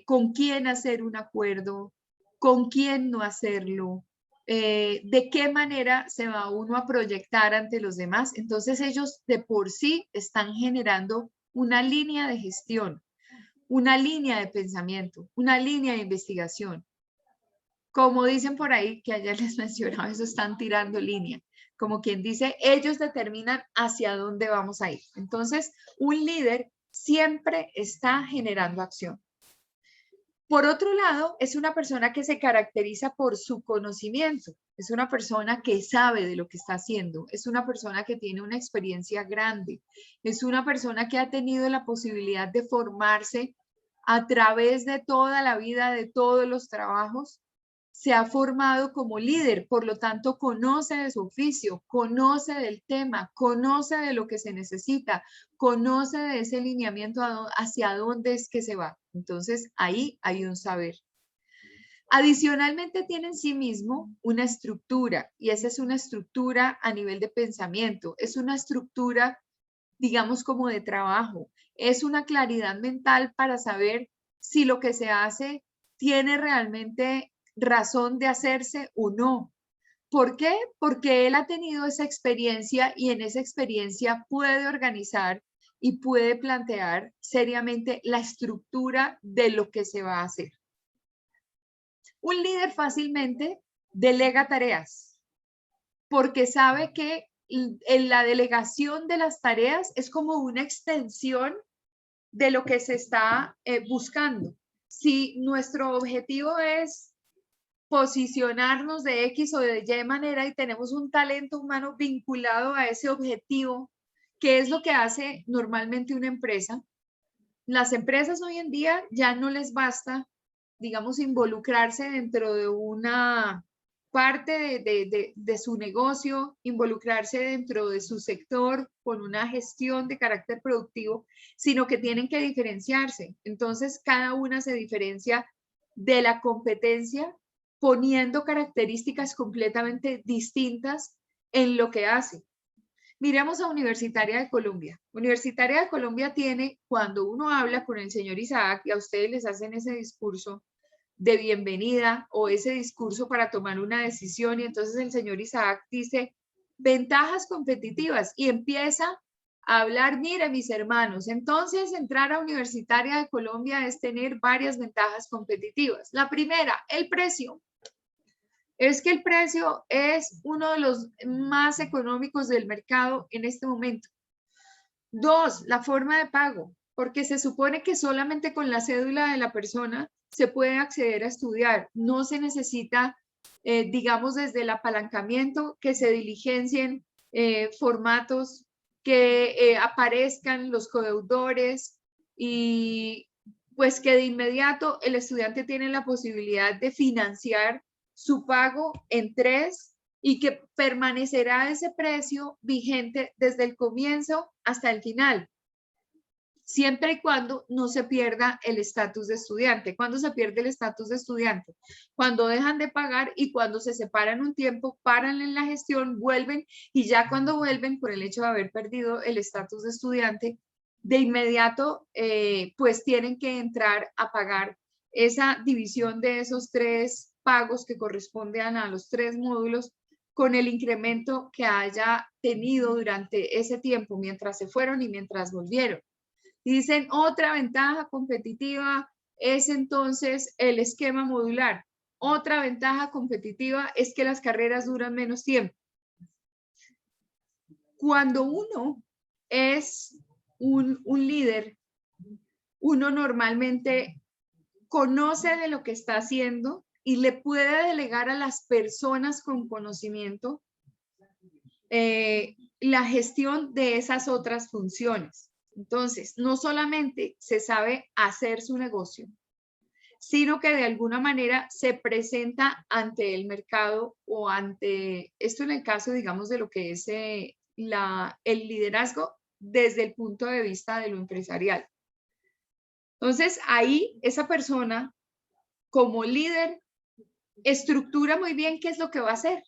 con quién hacer un acuerdo, con quién no hacerlo, de qué manera se va uno a proyectar ante los demás. Entonces ellos de por sí están generando una línea de gestión, una línea de pensamiento, una línea de investigación. Como dicen por ahí, que ayer les mencionaba, eso están tirando línea. Como quien dice, ellos determinan hacia dónde vamos a ir. Entonces, un líder siempre está generando acción. Por otro lado, es una persona que se caracteriza por su conocimiento. Es una persona que sabe de lo que está haciendo. Es una persona que tiene una experiencia grande. Es una persona que ha tenido la posibilidad de formarse a través de toda la vida, de todos los trabajos. Se ha formado como líder, por lo tanto conoce de su oficio, conoce del tema, conoce de lo que se necesita, conoce de ese lineamiento hacia dónde es que se va. Entonces ahí hay un saber. Adicionalmente tiene en sí mismo una estructura y esa es una estructura a nivel de pensamiento, es una estructura, digamos, como de trabajo, es una claridad mental para saber si lo que se hace tiene realmente razón de hacerse o no. ¿Por qué? Porque él ha tenido esa experiencia y en esa experiencia puede organizar y puede plantear seriamente la estructura de lo que se va a hacer. Un líder fácilmente delega tareas porque sabe que en la delegación de las tareas es como una extensión de lo que se está buscando. Si nuestro objetivo es posicionarnos de X o de Y manera y tenemos un talento humano vinculado a ese objetivo, ¿qué es lo que hace normalmente una empresa? Las empresas hoy en día ya no les basta, digamos, involucrarse dentro de una parte de su negocio, involucrarse dentro de su sector con una gestión de carácter productivo, sino que tienen que diferenciarse. Entonces, cada una se diferencia de la competencia poniendo características completamente distintas en lo que hace. Miremos a Universitaria de Colombia. Universitaria de Colombia tiene, cuando uno habla con el señor Isaac y a ustedes les hacen ese discurso de bienvenida o ese discurso para tomar una decisión y entonces el señor Isaac dice ventajas competitivas y empieza a hablar, mire mis hermanos, entonces entrar a Universitaria de Colombia es tener varias ventajas competitivas. La primera, el precio. Es que el precio es uno de los más económicos del mercado en este momento. 2, la forma de pago, porque se supone que solamente con la cédula de la persona se puede acceder a estudiar. No se necesita, digamos, desde el apalancamiento, que se diligencien formatos, que aparezcan los codeudores y pues que de inmediato el estudiante tiene la posibilidad de financiar su pago en 3 y que permanecerá ese precio vigente desde el comienzo hasta el final, siempre y cuando no se pierda el estatus de estudiante. ¿Cuándo se pierde el estatus de estudiante? Cuando dejan de pagar y cuando se separan un tiempo, paran en la gestión, vuelven y ya cuando vuelven, por el hecho de haber perdido el estatus de estudiante, de inmediato pues tienen que entrar a pagar esa división de esos 3 pagos que corresponden a los 3 módulos con el incremento que haya tenido durante ese tiempo mientras se fueron y mientras volvieron. Dicen otra ventaja competitiva es entonces el esquema modular. Otra ventaja competitiva es que las carreras duran menos tiempo. Cuando uno es un líder, uno normalmente conoce de lo que está haciendo y le puede delegar a las personas con conocimiento la gestión de esas otras funciones. Entonces, no solamente se sabe hacer su negocio, sino que de alguna manera se presenta ante el mercado o ante, esto en el caso, digamos, de lo que es el liderazgo desde el punto de vista de lo empresarial. Entonces, ahí esa persona como líder estructura muy bien qué es lo que va a hacer.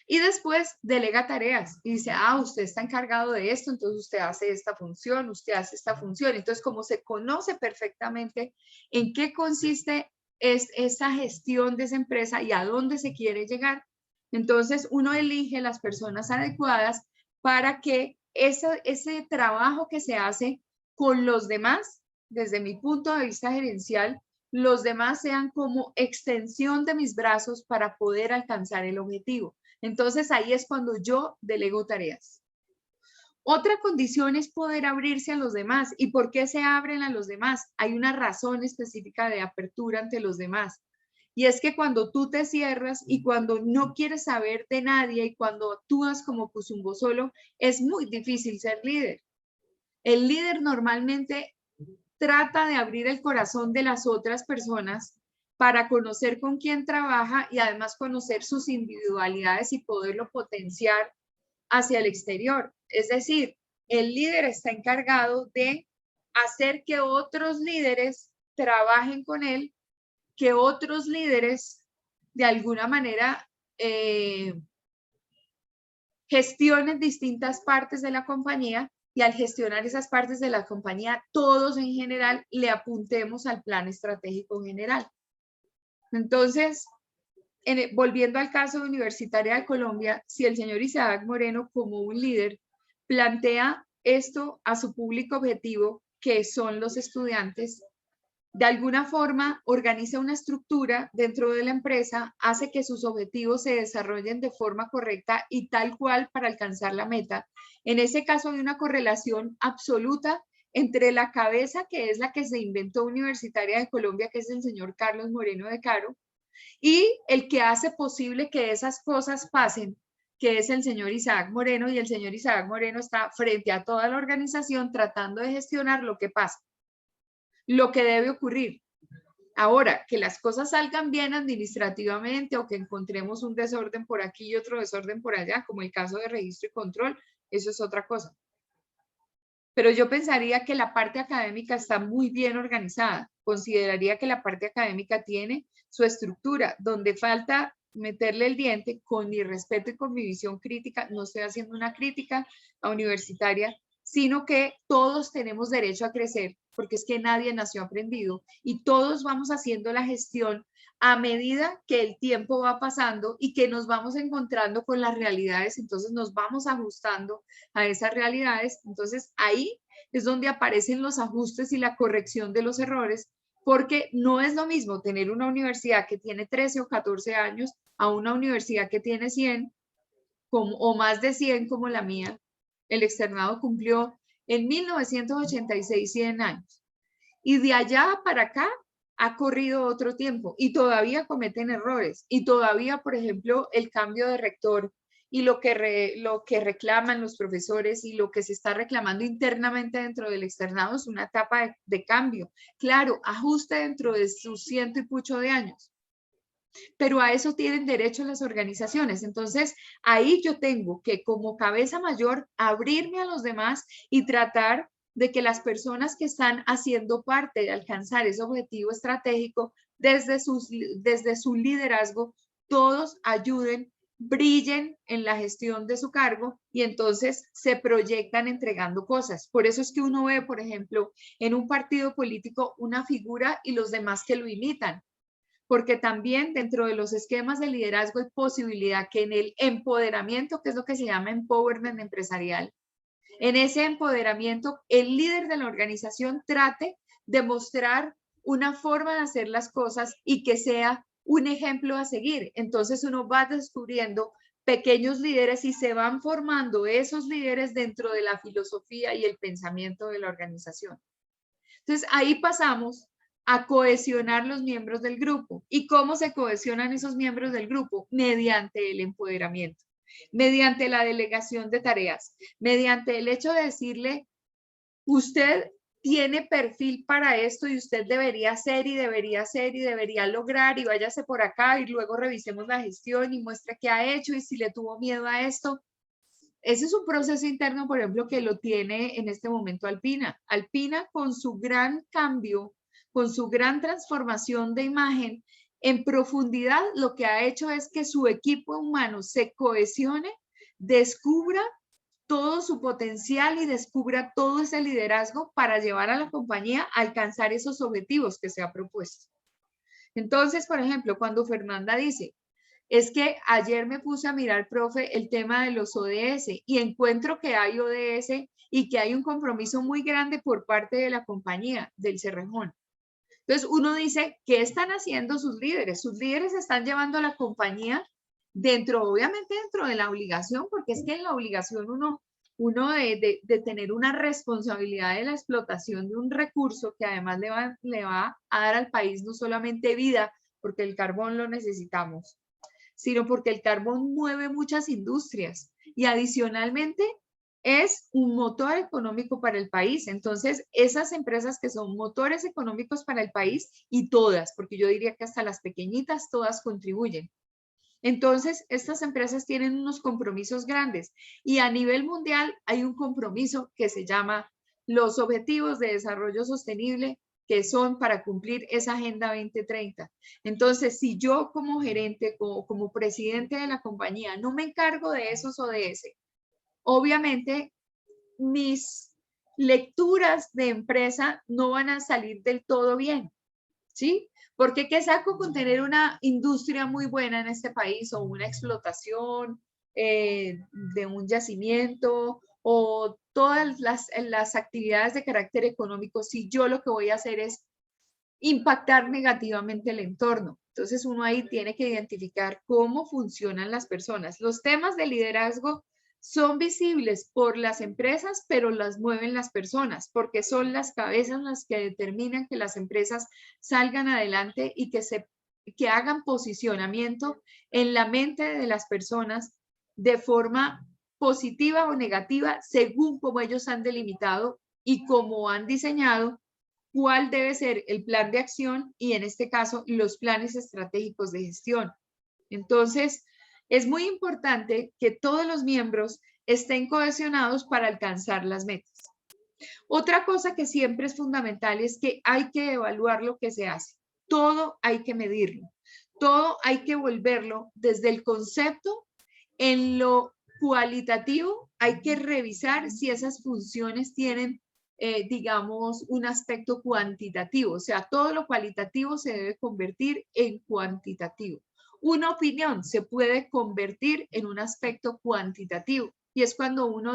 Y después delega tareas y dice, usted está encargado de esto, entonces usted hace esta función, usted hace esta función. Entonces, como se conoce perfectamente en qué consiste esa gestión de esa empresa y a dónde se quiere llegar, entonces uno elige las personas adecuadas para que ese trabajo que se hace con los demás, desde mi punto de vista gerencial, los demás sean como extensión de mis brazos para poder alcanzar el objetivo. Entonces ahí es cuando yo delego tareas. Otra condición es poder abrirse a los demás. ¿Y por qué se abren a los demás? Hay una razón específica de apertura ante los demás. Y es que cuando tú te cierras y cuando no quieres saber de nadie y cuando actúas como Cuzumbo solo, es muy difícil ser líder. El líder normalmente trata de abrir el corazón de las otras personas para conocer con quién trabaja y además conocer sus individualidades y poderlo potenciar hacia el exterior. Es decir, el líder está encargado de hacer que otros líderes trabajen con él, que otros líderes de alguna manera gestionen distintas partes de la compañía y al gestionar esas partes de la compañía, todos en general le apuntemos al plan estratégico general. Entonces, volviendo al caso de Universitaria de Colombia, si el señor Isaac Moreno como un líder plantea esto a su público objetivo, que son los estudiantes, de alguna forma organiza una estructura dentro de la empresa, hace que sus objetivos se desarrollen de forma correcta y tal cual para alcanzar la meta. En ese caso hay una correlación absoluta entre la cabeza, que es la que se inventó Universitaria de Colombia, que es el señor Carlos Moreno de Caro, y el que hace posible que esas cosas pasen, que es el señor Isaac Moreno, y el señor Isaac Moreno está frente a toda la organización tratando de gestionar lo que pasa, lo que debe ocurrir. Ahora, que las cosas salgan bien administrativamente o que encontremos un desorden por aquí y otro desorden por allá, como el caso de registro y control, eso es otra cosa. Pero yo pensaría que la parte académica está muy bien organizada. Consideraría que la parte académica tiene su estructura, donde falta meterle el diente con mi respeto y con mi visión crítica. No estoy haciendo una crítica a Universitaria, sino que todos tenemos derecho a crecer, porque es que nadie nació aprendido y todos vamos haciendo la gestión a medida que el tiempo va pasando y que nos vamos encontrando con las realidades, entonces nos vamos ajustando a esas realidades. Entonces ahí es donde aparecen los ajustes y la corrección de los errores, porque no es lo mismo tener una universidad que tiene 13 o 14 años a una universidad que tiene 100 o más de 100 como la mía. El externado cumplió en 1986 100 años. Y de allá para acá ha corrido otro tiempo y todavía cometen errores. Y todavía, por ejemplo, el cambio de rector y lo que reclaman los profesores y lo que se está reclamando internamente dentro del externado es una etapa de cambio. Claro, ajuste dentro de sus 100 y pucho de años. Pero a eso tienen derecho las organizaciones. Entonces, ahí yo tengo que como cabeza mayor abrirme a los demás y tratar de que las personas que están haciendo parte de alcanzar ese objetivo estratégico desde su liderazgo, todos ayuden, brillen en la gestión de su cargo y entonces se proyectan entregando cosas. Por eso es que uno ve, por ejemplo, en un partido político una figura y los demás que lo imitan. Porque también dentro de los esquemas de liderazgo hay posibilidad que en el empoderamiento, que es lo que se llama empowerment empresarial, en ese empoderamiento el líder de la organización trate de mostrar una forma de hacer las cosas y que sea un ejemplo a seguir. Entonces uno va descubriendo pequeños líderes y se van formando esos líderes dentro de la filosofía y el pensamiento de la organización. Entonces ahí pasamos a cohesionar los miembros del grupo. ¿Y cómo se cohesionan esos miembros del grupo? Mediante el empoderamiento, mediante la delegación de tareas, mediante el hecho de decirle, usted tiene perfil para esto y usted debería hacer y debería hacer y debería lograr y váyase por acá y luego revisemos la gestión y muestre qué ha hecho y si le tuvo miedo a esto. Ese es un proceso interno, por ejemplo, que lo tiene en este momento Alpina. Alpina con su gran cambio, con su gran transformación de imagen, en profundidad lo que ha hecho es que su equipo humano se cohesione, descubra todo su potencial y descubra todo ese liderazgo para llevar a la compañía a alcanzar esos objetivos que se ha propuesto. Entonces, por ejemplo, cuando Fernanda dice, es que ayer me puse a mirar, profe, el tema de los ODS y encuentro que hay ODS y que hay un compromiso muy grande por parte de la compañía, del Cerrejón. Entonces uno dice, ¿qué están haciendo sus líderes? Sus líderes están llevando a la compañía obviamente dentro de la obligación, porque es que en la obligación uno de tener una responsabilidad de la explotación de un recurso que además le va a dar al país no solamente vida, porque el carbón lo necesitamos, sino porque el carbón mueve muchas industrias y adicionalmente es un motor económico para el país. Entonces, esas empresas que son motores económicos para el país y todas, porque yo diría que hasta las pequeñitas, todas contribuyen. Entonces, estas empresas tienen unos compromisos grandes y a nivel mundial hay un compromiso que se llama los Objetivos de Desarrollo Sostenible, que son para cumplir esa Agenda 2030. Entonces, si yo como gerente, como presidente de la compañía, no me encargo de esos ODS, obviamente mis lecturas de empresa no van a salir del todo bien. ¿sí? Porque ¿qué saco con tener una industria muy buena en este país o una explotación de un yacimiento o todas las actividades de carácter económico si yo lo que voy a hacer es impactar negativamente el entorno? Entonces uno ahí tiene que identificar cómo funcionan las personas. Los temas de liderazgo son visibles por las empresas, pero las mueven las personas, porque son las cabezas las que determinan que las empresas salgan adelante y que hagan posicionamiento en la mente de las personas de forma positiva o negativa según como ellos han delimitado y cómo han diseñado cuál debe ser el plan de acción y en este caso los planes estratégicos de gestión. Entonces, es muy importante que todos los miembros estén cohesionados para alcanzar las metas. Otra cosa que siempre es fundamental es que hay que evaluar lo que se hace. Todo hay que medirlo. Todo hay que volverlo desde el concepto en lo cualitativo. Hay que revisar si esas funciones tienen digamos, un aspecto cuantitativo, o sea, todo lo cualitativo se debe convertir en cuantitativo. Una opinión se puede convertir en un aspecto cuantitativo y es cuando uno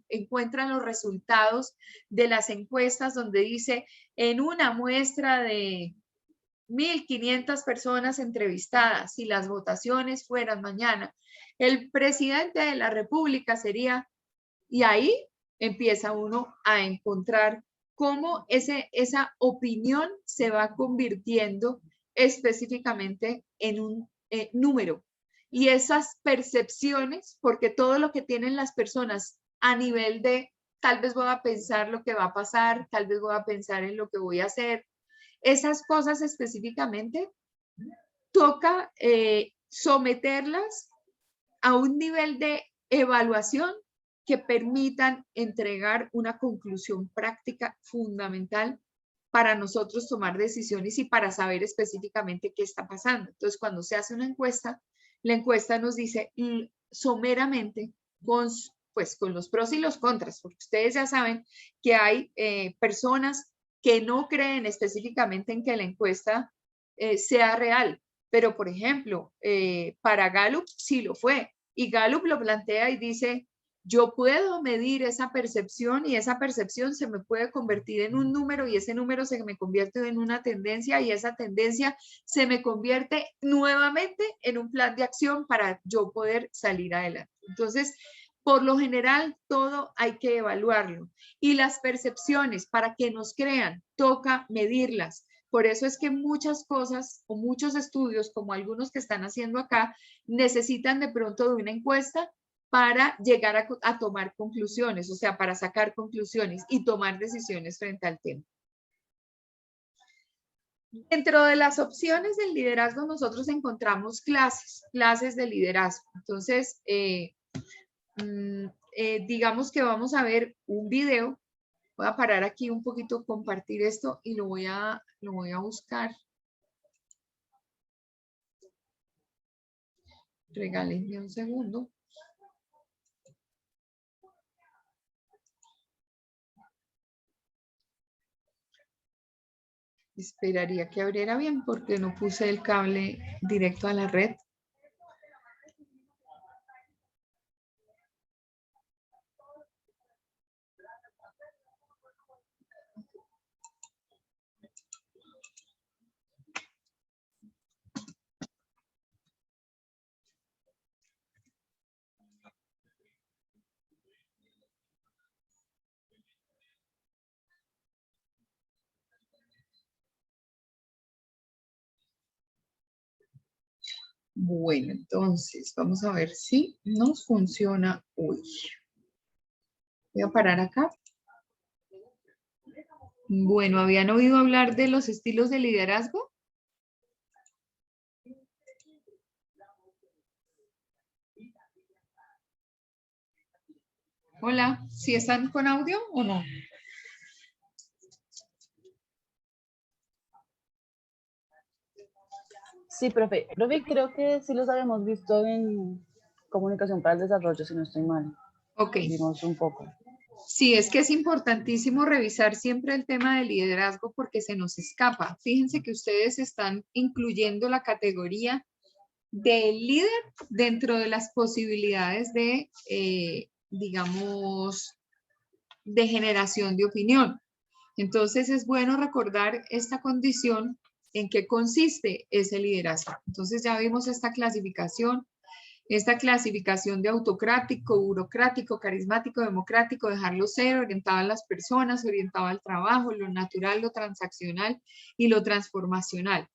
encuentra los resultados de las encuestas donde dice en una muestra de 1.500 personas entrevistadas, si las votaciones fueran mañana, el presidente de la República sería, y ahí empieza uno a encontrar cómo esa opinión se va convirtiendo específicamente en un número. Y esas percepciones, porque todo lo que tienen las personas a nivel de tal vez voy a pensar lo que va a pasar, tal vez voy a pensar en lo que voy a hacer, esas cosas específicamente toca someterlas a un nivel de evaluación que permitan entregar una conclusión práctica fundamental para nosotros tomar decisiones y para saber específicamente qué está pasando. Entonces, cuando se hace una encuesta, la encuesta nos dice someramente con los pros y los contras, porque ustedes ya saben que hay personas que no creen específicamente en que la encuesta sea real, pero por ejemplo, para Gallup sí lo fue, y Gallup lo plantea y dice, yo puedo medir esa percepción y esa percepción se me puede convertir en un número y ese número se me convierte en una tendencia y esa tendencia se me convierte nuevamente en un plan de acción para yo poder salir adelante. Entonces, por lo general, todo hay que evaluarlo y las percepciones para que nos crean, toca medirlas. Por eso es que muchas cosas o muchos estudios, como algunos que están haciendo acá, necesitan de pronto de una encuesta para llegar a tomar conclusiones, o sea, para sacar conclusiones y tomar decisiones frente al tema. Dentro de las opciones del liderazgo, nosotros encontramos clases de liderazgo. Entonces, digamos que vamos a ver un video. Voy a parar aquí un poquito, compartir esto y lo voy a buscar. Regálenme un segundo. Esperaría que abriera bien porque no puse el cable directo a la red. Bueno, entonces vamos a ver si nos funciona hoy. Voy a parar acá. Bueno, ¿habían oído hablar de los estilos de liderazgo? Hola, ¿sí están con audio o no? Sí, profe. Profe, creo que sí los habíamos visto en Comunicación para el Desarrollo, si no estoy mal. Ok. Vimos un poco. Sí, es que es importantísimo revisar siempre el tema del liderazgo porque se nos escapa. Fíjense que ustedes están incluyendo la categoría del líder dentro de las posibilidades de, digamos, de generación de opinión. Entonces es bueno recordar esta condición, en qué consiste ese liderazgo. Entonces ya vimos esta clasificación de autocrático, burocrático, carismático, democrático, dejarlo ser, orientado a las personas, orientado al trabajo, lo natural, lo transaccional y lo transformacional.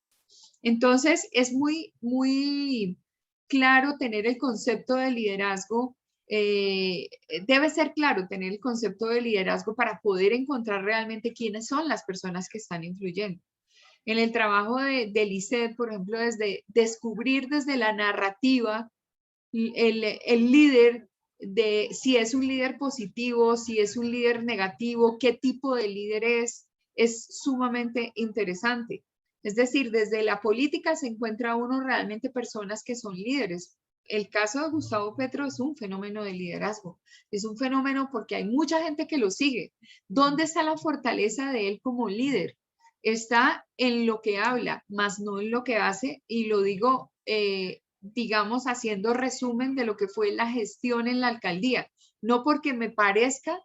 Entonces es muy claro tener el concepto de liderazgo, debe ser claro tener el concepto de liderazgo para poder encontrar realmente quiénes son las personas que están influyendo. En el trabajo del ICED, por ejemplo, descubrir desde la narrativa el líder, de si es un líder positivo, si es un líder negativo, qué tipo de líder es sumamente interesante. Es decir, desde la política se encuentra uno realmente personas que son líderes. El caso de Gustavo Petro es un fenómeno de liderazgo. Es un fenómeno porque hay mucha gente que lo sigue. ¿Dónde está la fortaleza de él como líder? Está en lo que habla, más no en lo que hace, y lo digo, digamos, haciendo resumen de lo que fue la gestión en la alcaldía. No porque me parezca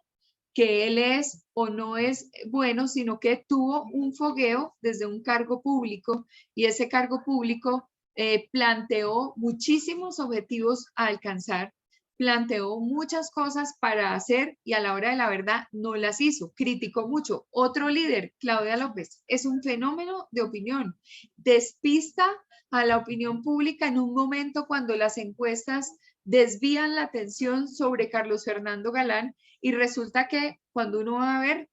que él es o no es bueno, sino que tuvo un fogueo desde un cargo público y ese cargo público planteó muchísimos objetivos a alcanzar, planteó muchas cosas para hacer y a la hora de la verdad no las hizo, criticó mucho. Otro líder, Claudia López, es un fenómeno de opinión, despista a la opinión pública en un momento cuando las encuestas desvían la atención sobre Carlos Fernando Galán y resulta que cuando uno va a ver,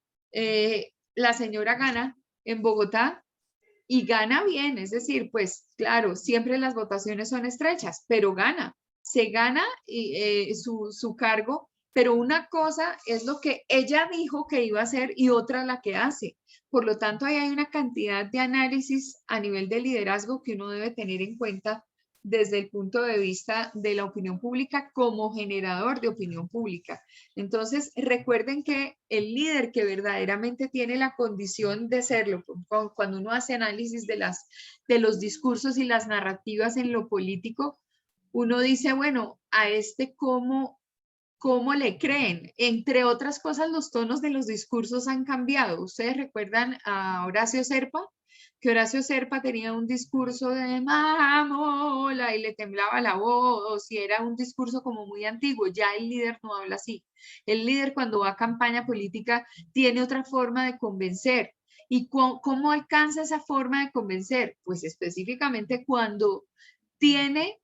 la señora gana en Bogotá y gana bien, es decir, pues claro, siempre las votaciones son estrechas, pero gana, se gana su cargo, pero una cosa es lo que ella dijo que iba a hacer y otra la que hace. Por lo tanto, ahí hay una cantidad de análisis a nivel de liderazgo que uno debe tener en cuenta desde el punto de vista de la opinión pública como generador de opinión pública. Entonces, recuerden que el líder que verdaderamente tiene la condición de serlo, cuando uno hace análisis de los discursos y las narrativas en lo político, uno dice, bueno, a este cómo le creen. Entre otras cosas, los tonos de los discursos han cambiado. ¿Ustedes recuerdan a Horacio Serpa? Que Horacio Serpa tenía un discurso de mamola y le temblaba la voz y era un discurso como muy antiguo. Ya el líder no habla así. El líder cuando va a campaña política tiene otra forma de convencer. ¿Y cómo alcanza esa forma de convencer? Pues específicamente cuando tiene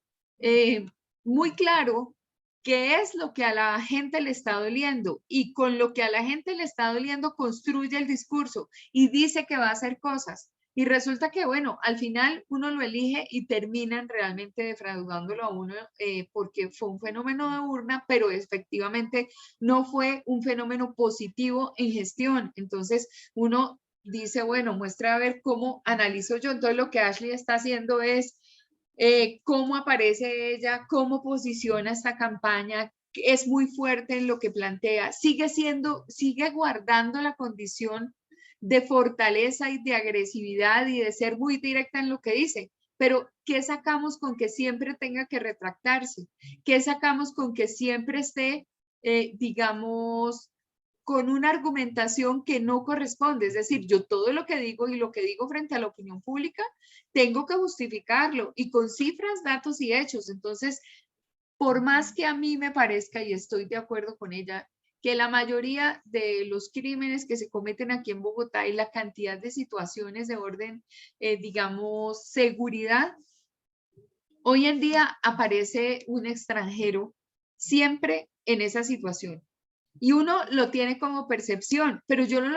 muy claro qué es lo que a la gente le está doliendo y con lo que a la gente le está doliendo construye el discurso y dice que va a hacer cosas. Y resulta que, bueno, al final uno lo elige y terminan realmente defraudándolo a uno porque fue un fenómeno de urna, pero efectivamente no fue un fenómeno positivo en gestión. Entonces uno dice, bueno, muestra a ver cómo analizo yo. Entonces lo que Ashley está haciendo es cómo aparece ella, cómo posiciona esta campaña, es muy fuerte en lo que plantea, sigue guardando la condición de fortaleza y de agresividad y de ser muy directa en lo que dice. Pero, ¿qué sacamos con que siempre tenga que retractarse? ¿Qué sacamos con que siempre esté, digamos, con una argumentación que no corresponde? Es decir, yo todo lo que digo y lo que digo frente a la opinión pública, tengo que justificarlo y con cifras, datos y hechos. Entonces, por más que a mí me parezca, y estoy de acuerdo con ella, que la mayoría de los crímenes que se cometen aquí en Bogotá y la cantidad de situaciones de orden, digamos, seguridad, hoy en día aparece un extranjero siempre en esa situación. Y uno lo tiene como percepción, pero yo no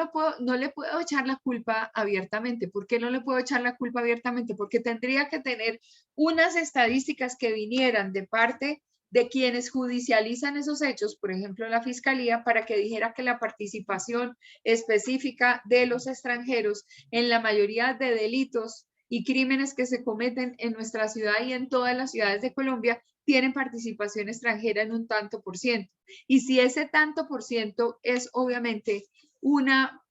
le puedo echar la culpa abiertamente. ¿Por qué no le puedo echar la culpa abiertamente? Porque tendría que tener unas estadísticas que vinieran de parte de quienes judicializan esos hechos, por ejemplo, la fiscalía, para que dijera que la participación específica de los extranjeros en la mayoría de delitos y crímenes que se cometen en nuestra ciudad y en todas las ciudades de Colombia tienen participación extranjera en un tanto por ciento. Y si ese tanto por ciento es obviamente una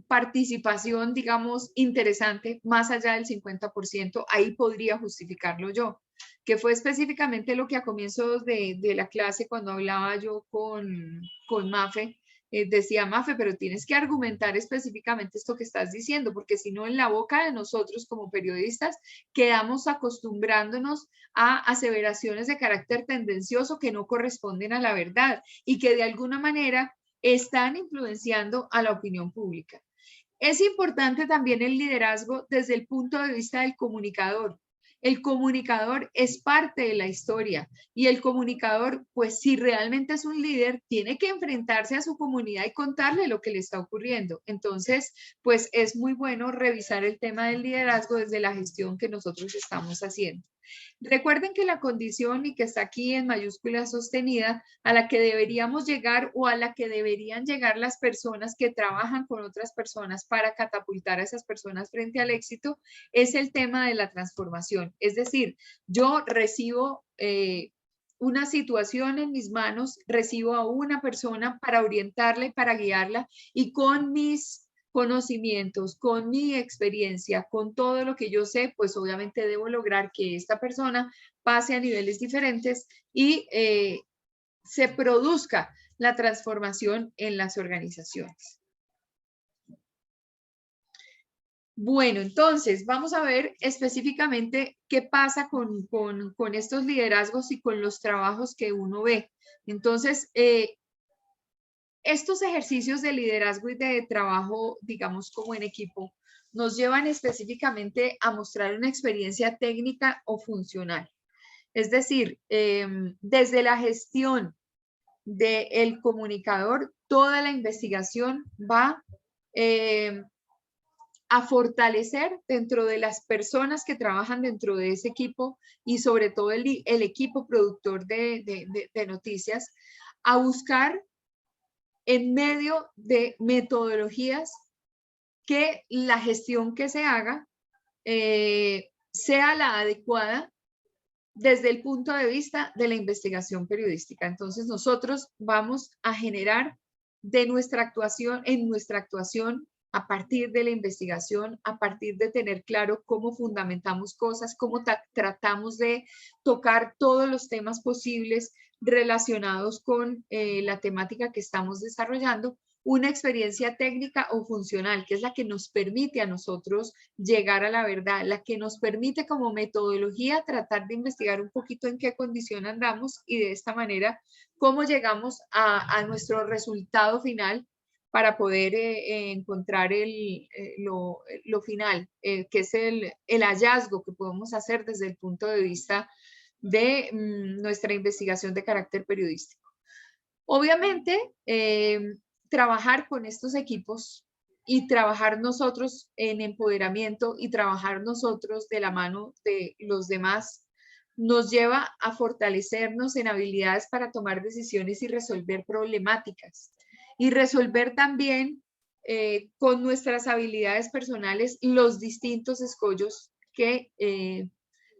participación, digamos, interesante, más allá del 50%, ahí podría justificarlo yo, que fue específicamente lo que a comienzos de la clase, cuando hablaba yo con Mafe, decía Mafe, pero tienes que argumentar específicamente esto que estás diciendo, porque si no, en la boca de nosotros como periodistas quedamos acostumbrándonos a aseveraciones de carácter tendencioso que no corresponden a la verdad y que de alguna manera están influenciando a la opinión pública. Es importante también el liderazgo desde el punto de vista del comunicador. El comunicador es parte de la historia y el comunicador, pues si realmente es un líder, tiene que enfrentarse a su comunidad y contarle lo que le está ocurriendo. Entonces, pues es muy bueno revisar el tema del liderazgo desde la gestión que nosotros estamos haciendo. Recuerden que la condición, y que está aquí en mayúscula sostenida, a la que deberíamos llegar o a la que deberían llegar las personas que trabajan con otras personas para catapultar a esas personas frente al éxito, es el tema de la transformación. Es decir, yo recibo una situación en mis manos, recibo a una persona para orientarla y para guiarla, y con mis conocimientos, con mi experiencia, con todo lo que yo sé, pues obviamente debo lograr que esta persona pase a niveles diferentes y se produzca la transformación en las organizaciones. Bueno, entonces vamos a ver específicamente qué pasa con estos liderazgos y con los trabajos que uno ve. Entonces, estos ejercicios de liderazgo y de trabajo, digamos, como en equipo, nos llevan específicamente a mostrar una experiencia técnica o funcional. Es decir, desde la gestión del comunicador, toda la investigación va a fortalecer dentro de las personas que trabajan dentro de ese equipo y sobre todo el equipo productor de noticias, a buscar en medio de metodologías que la gestión que se haga sea la adecuada desde el punto de vista de la investigación periodística. Entonces nosotros vamos a generar en nuestra actuación a partir de la investigación, a partir de tener claro cómo fundamentamos cosas, cómo tratamos de tocar todos los temas posibles relacionados con la temática que estamos desarrollando, una experiencia técnica o funcional, que es la que nos permite a nosotros llegar a la verdad, la que nos permite como metodología tratar de investigar un poquito en qué condición andamos y de esta manera cómo llegamos a nuestro resultado final para poder encontrar lo final, que es el hallazgo que podemos hacer desde el punto de vista de nuestra investigación de carácter periodístico. Obviamente, trabajar con estos equipos y trabajar nosotros en empoderamiento y trabajar nosotros de la mano de los demás nos lleva a fortalecernos en habilidades para tomar decisiones y resolver problemáticas. Y resolver también con nuestras habilidades personales los distintos escollos que,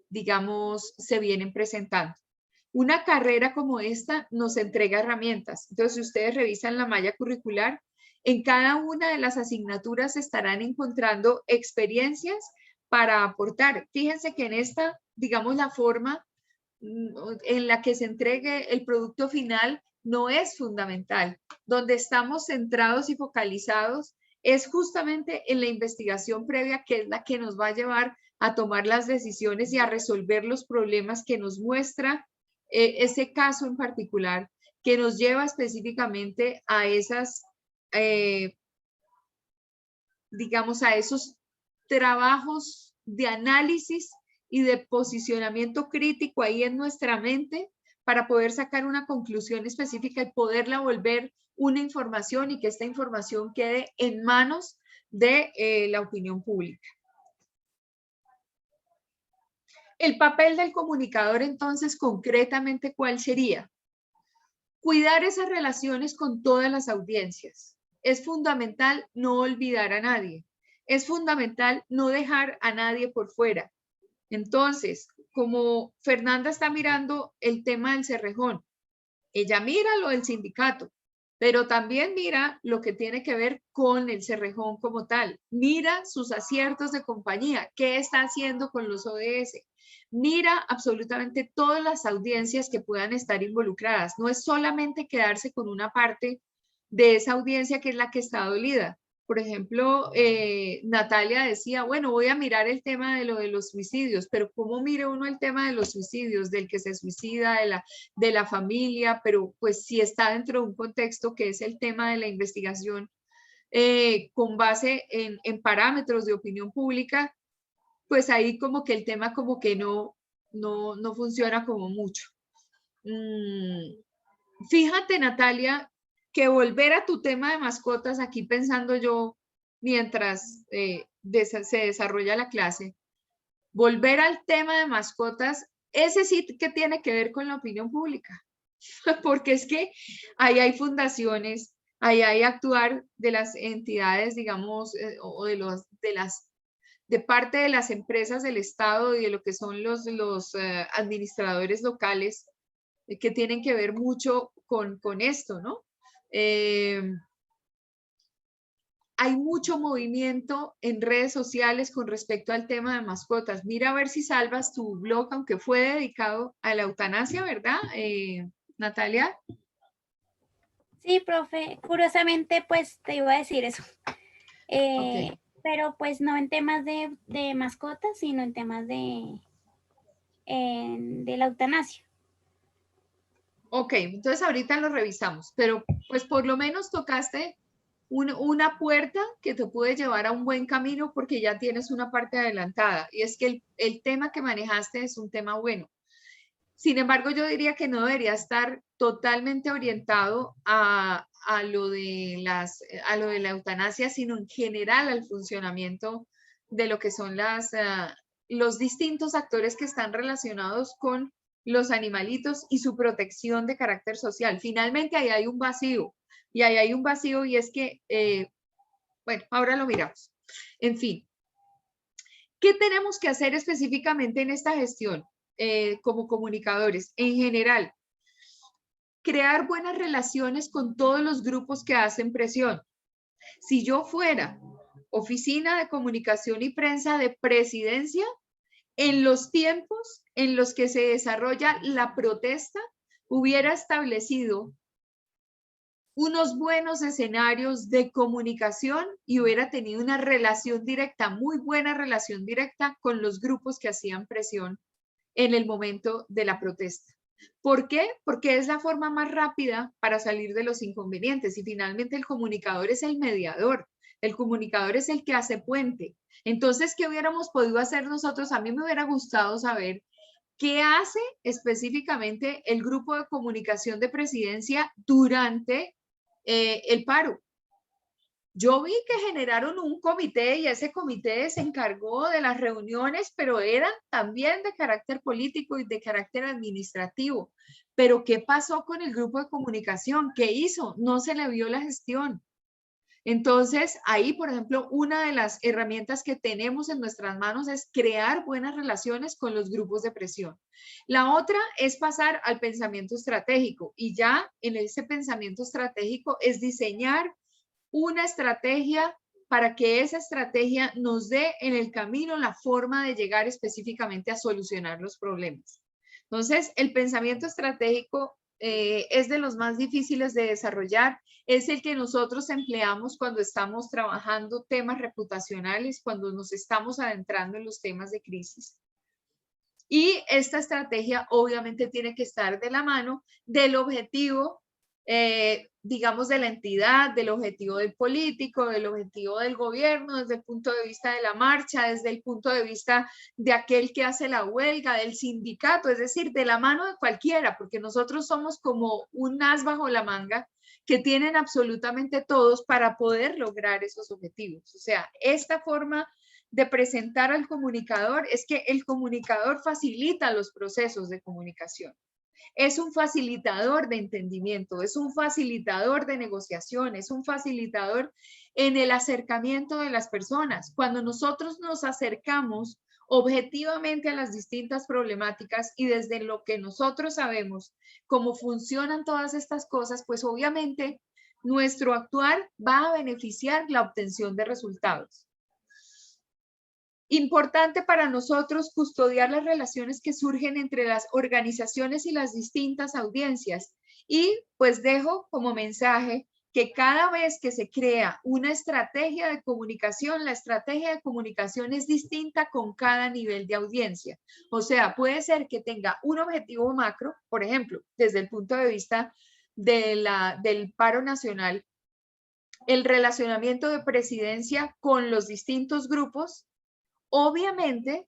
digamos, se vienen presentando. Una carrera como esta nos entrega herramientas. Entonces, si ustedes revisan la malla curricular, en cada una de las asignaturas estarán encontrando experiencias para aportar. Fíjense que en esta, digamos, la forma en la que se entregue el producto final no es fundamental. Donde estamos centrados y focalizados es justamente en la investigación previa, que es la que nos va a llevar a tomar las decisiones y a resolver los problemas que nos muestra ese caso en particular, que nos lleva específicamente a esas, digamos, a esos trabajos de análisis y de posicionamiento crítico ahí en nuestra mente para poder sacar una conclusión específica y poderla volver una información y que esta información quede en manos de la opinión pública. El papel del comunicador, entonces, concretamente, ¿cuál sería? Cuidar esas relaciones con todas las audiencias. Es fundamental no olvidar a nadie. Es fundamental no dejar a nadie por fuera. Entonces, como Fernanda está mirando el tema del Cerrejón, ella mira lo del sindicato, pero también mira lo que tiene que ver con el Cerrejón como tal. Mira sus aciertos de compañía, qué está haciendo con los ODS. Mira absolutamente todas las audiencias que puedan estar involucradas. No es solamente quedarse con una parte de esa audiencia que es la que está dolida. Por ejemplo, Natalia decía, bueno, voy a mirar el tema de lo de los suicidios, pero ¿cómo mire uno el tema de los suicidios, del que se suicida, de la familia? Pero pues si está dentro de un contexto que es el tema de la investigación con base en parámetros de opinión pública, pues ahí como que el tema como que no funciona como mucho. Fíjate, Natalia, que volver a tu tema de mascotas, aquí pensando yo, mientras se desarrolla la clase, volver al tema de mascotas, ese sí que tiene que ver con la opinión pública, porque es que ahí hay fundaciones, ahí hay actuar de las entidades, digamos, o de parte de las empresas del Estado y de lo que son los administradores locales, que tienen que ver mucho con esto, ¿no? Hay mucho movimiento en redes sociales con respecto al tema de mascotas. Mira a ver si salvas tu blog, aunque fue dedicado a la eutanasia, ¿verdad, Natalia? Sí, profe, curiosamente pues te iba a decir eso. Ok. Pero pues no en temas de mascotas, sino en temas de la eutanasia. Ok, entonces ahorita lo revisamos, pero pues por lo menos tocaste una puerta que te puede llevar a un buen camino porque ya tienes una parte adelantada y es que el tema que manejaste es un tema bueno. Sin embargo, yo diría que no debería estar totalmente orientado a lo de la eutanasia, sino en general al funcionamiento de lo que son los distintos actores que están relacionados con los animalitos y su protección de carácter social. Finalmente, ahí hay un vacío, y ahí hay un vacío y es que, bueno, ahora lo miramos. En fin, ¿qué tenemos que hacer específicamente en esta gestión como comunicadores? En general, crear buenas relaciones con todos los grupos que hacen presión. Si yo fuera oficina de comunicación y prensa de presidencia, en los tiempos en los que se desarrolla la protesta, hubiera establecido unos buenos escenarios de comunicación y hubiera tenido una relación directa, muy buena relación directa con los grupos que hacían presión en el momento de la protesta. ¿Por qué? Porque es la forma más rápida para salir de los inconvenientes y finalmente el comunicador es el mediador, el comunicador es el que hace puente. Entonces, ¿qué hubiéramos podido hacer nosotros? A mí me hubiera gustado saber qué hace específicamente el grupo de comunicación de presidencia durante el paro. Yo vi que generaron un comité y ese comité se encargó de las reuniones, pero eran también de carácter político y de carácter administrativo. Pero ¿qué pasó con el grupo de comunicación? ¿Qué hizo? No se le vio la gestión. Entonces, ahí, por ejemplo, una de las herramientas que tenemos en nuestras manos es crear buenas relaciones con los grupos de presión. La otra es pasar al pensamiento estratégico y ya en ese pensamiento estratégico es diseñar una estrategia para que esa estrategia nos dé en el camino la forma de llegar específicamente a solucionar los problemas. Entonces, el pensamiento estratégico es de los más difíciles de desarrollar, es el que nosotros empleamos cuando estamos trabajando temas reputacionales, cuando nos estamos adentrando en los temas de crisis. Y esta estrategia obviamente tiene que estar de la mano del objetivo, digamos, de la entidad, del objetivo del político, del objetivo del gobierno, desde el punto de vista de la marcha, desde el punto de vista de aquel que hace la huelga, del sindicato, es decir, de la mano de cualquiera, porque nosotros somos como un as bajo la manga que tienen absolutamente todos para poder lograr esos objetivos. O sea, esta forma de presentar al comunicador es que el comunicador facilita los procesos de comunicación. Es un facilitador de entendimiento, es un facilitador de negociación, es un facilitador en el acercamiento de las personas. Cuando nosotros nos acercamos objetivamente a las distintas problemáticas y desde lo que nosotros sabemos cómo funcionan todas estas cosas, pues obviamente nuestro actuar va a beneficiar la obtención de resultados. Importante para nosotros custodiar las relaciones que surgen entre las organizaciones y las distintas audiencias. Y pues dejo como mensaje que cada vez que se crea una estrategia de comunicación, la estrategia de comunicación es distinta con cada nivel de audiencia. O sea, puede ser que tenga un objetivo macro, por ejemplo, desde el punto de vista del paro nacional, el relacionamiento de presidencia con los distintos grupos. Obviamente,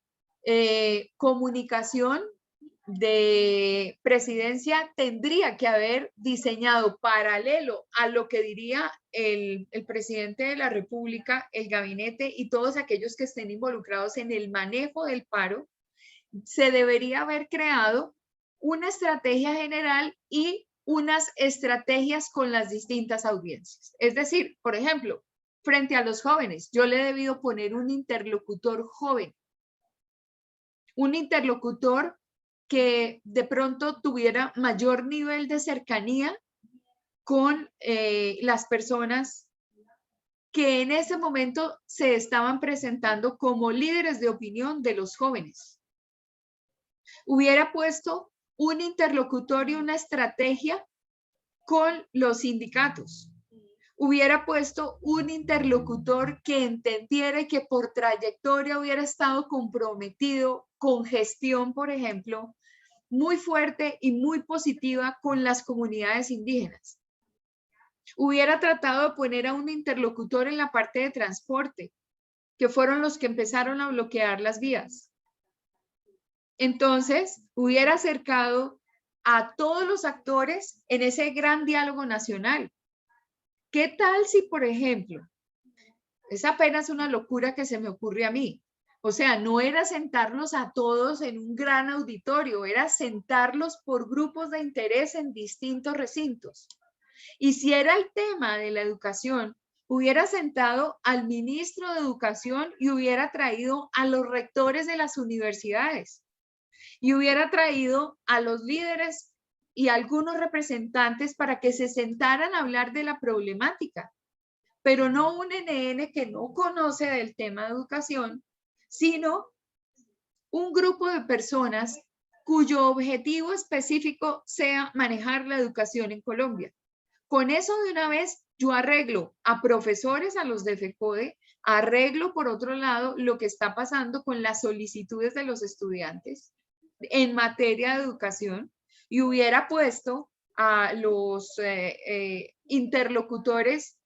comunicación de presidencia tendría que haber diseñado paralelo a lo que diría el presidente de la República, el gabinete y todos aquellos que estén involucrados en el manejo del paro. Se debería haber creado una estrategia general y unas estrategias con las distintas audiencias. Es decir, por ejemplo, frente a los jóvenes, yo le he debido poner un interlocutor joven, un interlocutor que de pronto tuviera mayor nivel de cercanía con las personas que en ese momento se estaban presentando como líderes de opinión de los jóvenes. Hubiera puesto un interlocutor y una estrategia con los sindicatos. Hubiera puesto un interlocutor que entendiera que por trayectoria hubiera estado comprometido con gestión, por ejemplo, muy fuerte y muy positiva con las comunidades indígenas. Hubiera tratado de poner a un interlocutor en la parte de transporte, que fueron los que empezaron a bloquear las vías. Entonces, hubiera acercado a todos los actores en ese gran diálogo nacional. ¿Qué tal si, por ejemplo, es apenas una locura que se me ocurre a mí? O sea, no era sentarlos a todos en un gran auditorio, era sentarlos por grupos de interés en distintos recintos. Y si era el tema de la educación, hubiera sentado al ministro de Educación y hubiera traído a los rectores de las universidades y hubiera traído a los líderes y algunos representantes para que se sentaran a hablar de la problemática, pero no un NN que no conoce del tema de educación, sino un grupo de personas cuyo objetivo específico sea manejar la educación en Colombia. Con eso de una vez yo arreglo a profesores, a los de FECODE, arreglo por otro lado lo que está pasando con las solicitudes de los estudiantes en materia de educación y hubiera puesto a los interlocutores,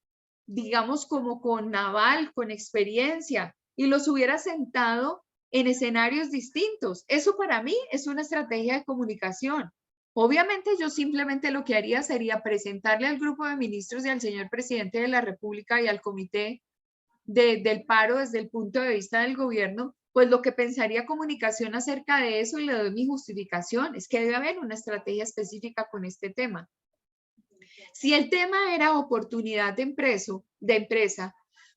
digamos, como con naval, con experiencia, y los hubiera sentado en escenarios distintos. Eso para mí es una estrategia de comunicación. Obviamente yo simplemente lo que haría sería presentarle al grupo de ministros y al señor presidente de la República y al comité del paro desde el punto de vista del gobierno, pues lo que pensaría comunicación acerca de eso y le doy mi justificación, es que debe haber una estrategia específica con este tema. Si el tema era oportunidad de empresa,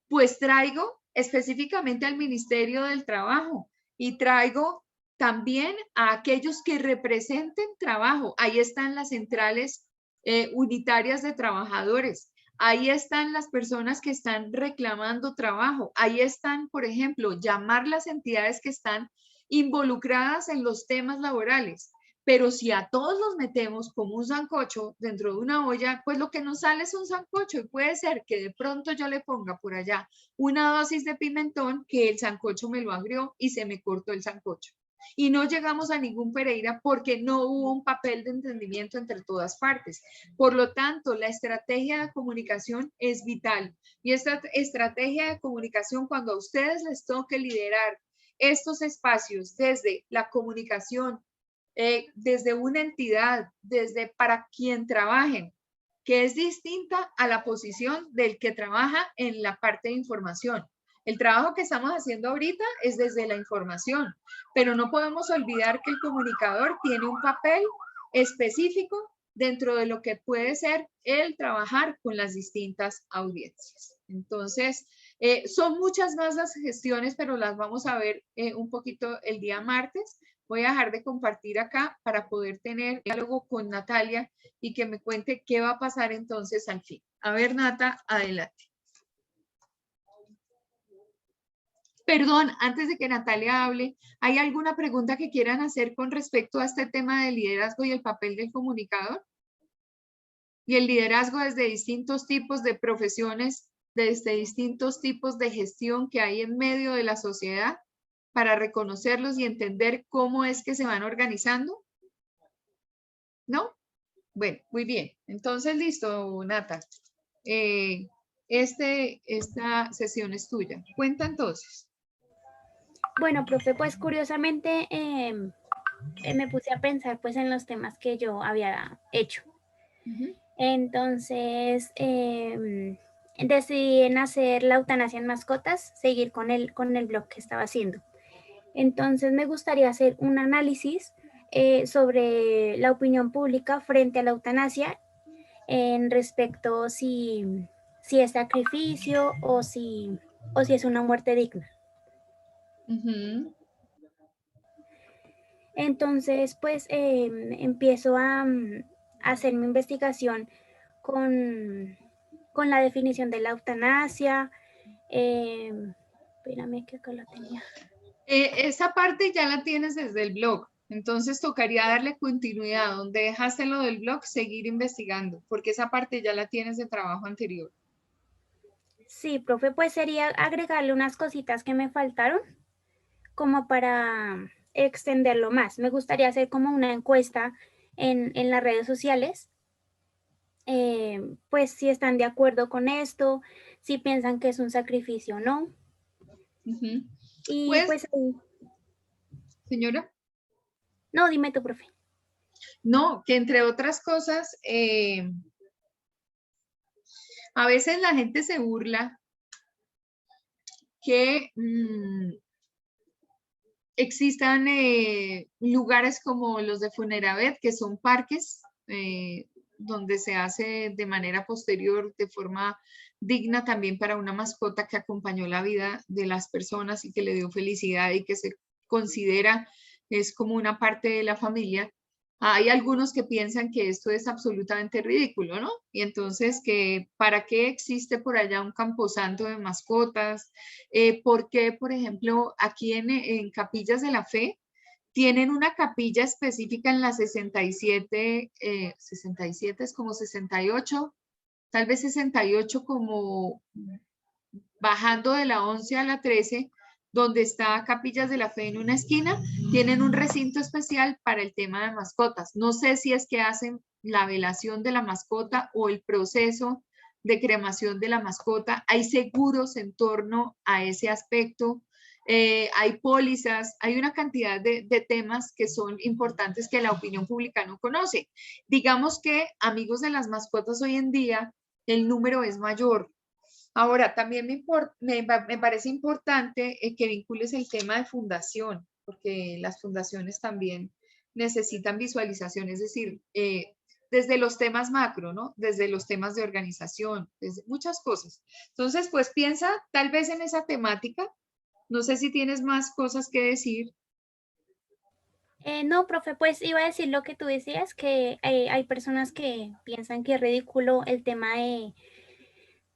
pues traigo específicamente al Ministerio del Trabajo y traigo también a aquellos que representen trabajo. Ahí están las centrales unitarias de trabajadores. Ahí están las personas que están reclamando trabajo. Ahí están, por ejemplo, llamar las entidades que están involucradas en los temas laborales. Pero si a todos los metemos como un sancocho dentro de una olla, pues lo que nos sale es un sancocho y puede ser que de pronto yo le ponga por allá una dosis de pimentón que el sancocho me lo agrió y se me cortó el sancocho. Y no llegamos a ningún Pereira porque no hubo un papel de entendimiento entre todas partes. Por lo tanto, la estrategia de comunicación es vital. Y esta estrategia de comunicación, cuando a ustedes les toque liderar estos espacios desde la comunicación, desde una entidad, desde para quien trabajen, que es distinta a la posición del que trabaja en la parte de información. El trabajo que estamos haciendo ahorita es desde la información, pero no podemos olvidar que el comunicador tiene un papel específico dentro de lo que puede ser el trabajar con las distintas audiencias. Entonces, Son muchas más las gestiones, pero las vamos a ver un poquito el día martes. Voy a dejar de compartir acá para poder tener diálogo con Natalia y que me cuente qué va a pasar entonces al fin. A ver, Nata, adelante. Perdón, antes de que Natalia hable, ¿hay alguna pregunta que quieran hacer con respecto a este tema del liderazgo y el papel del comunicador? Y el liderazgo desde distintos tipos de profesiones, desde distintos tipos de gestión que hay en medio de la sociedad para reconocerlos y entender cómo es que se van organizando. ¿No? Bueno, muy bien. Entonces, listo, Nata. Esta sesión es tuya. Cuenta entonces. Bueno, profe, pues curiosamente me puse a pensar pues en los temas que yo había hecho. Entonces decidí en hacer la eutanasia en mascotas, seguir con el blog que estaba haciendo. Entonces me gustaría hacer un análisis sobre la opinión pública frente a la eutanasia en respecto si es sacrificio o si es una muerte digna. Entonces, pues empiezo a hacer mi investigación con la definición de la eutanasia. Espérame que acá la tenía. Esa parte ya la tienes desde el blog, entonces tocaría darle continuidad. Donde dejaste lo del blog, seguir investigando, porque esa parte ya la tienes de trabajo anterior. Sí, profe, pues sería agregarle unas cositas que me faltaron como para extenderlo más. Me gustaría hacer como una encuesta en las redes sociales, pues si están de acuerdo con esto, si piensan que es un sacrificio o no. Y pues señora. No, dime tú, profe. No, que entre otras cosas, a veces la gente se burla que existan lugares como los de Funeravet, que son parques donde se hace de manera posterior, de forma digna también para una mascota que acompañó la vida de las personas y que le dio felicidad y que se considera es como una parte de la familia. Hay algunos que piensan que esto es absolutamente ridículo, ¿no? Y entonces, que ¿para qué existe por allá un camposanto de mascotas? ¿Por qué, por ejemplo, aquí en Capillas de la Fe tienen una capilla específica en la 67, 67 es como 68, tal vez 68 como bajando de la 11 a la 13, donde está Capillas de la Fe en una esquina, tienen un recinto especial para el tema de mascotas. No sé si es que hacen la velación de la mascota o el proceso de cremación de la mascota. Hay seguros en torno a ese aspecto. Hay pólizas, hay una cantidad de temas que son importantes que la opinión pública no conoce. Digamos que amigos de las mascotas hoy en día, el número es mayor. Ahora, también me parece importante que vincules el tema de fundación, porque las fundaciones también necesitan visualización, es decir, desde los temas macro, ¿no? Desde los temas de organización, desde muchas cosas. Entonces, pues piensa tal vez en esa temática. No sé si tienes más cosas que decir. No, profe, pues iba a decir lo que tú decías, que hay personas que piensan que es ridículo el tema de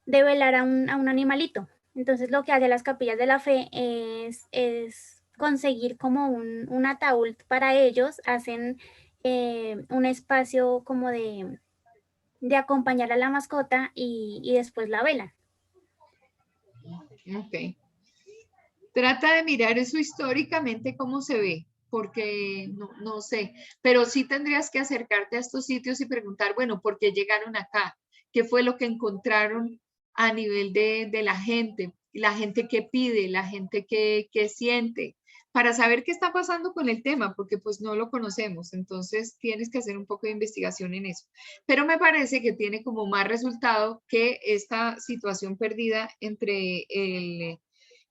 velar a un animalito. Entonces lo que hace las Capillas de la Fe es conseguir como un ataúd para ellos, hacen un espacio como de acompañar a la mascota y después la velan. Ok. Trata de mirar eso históricamente cómo se ve, porque no sé, pero sí tendrías que acercarte a estos sitios y preguntar, bueno, ¿por qué llegaron acá? ¿Qué fue lo que encontraron a nivel de la gente que pide, la gente que siente, para saber qué está pasando con el tema, porque pues no lo conocemos, entonces tienes que hacer un poco de investigación en eso. Pero me parece que tiene como más resultado que esta situación perdida entre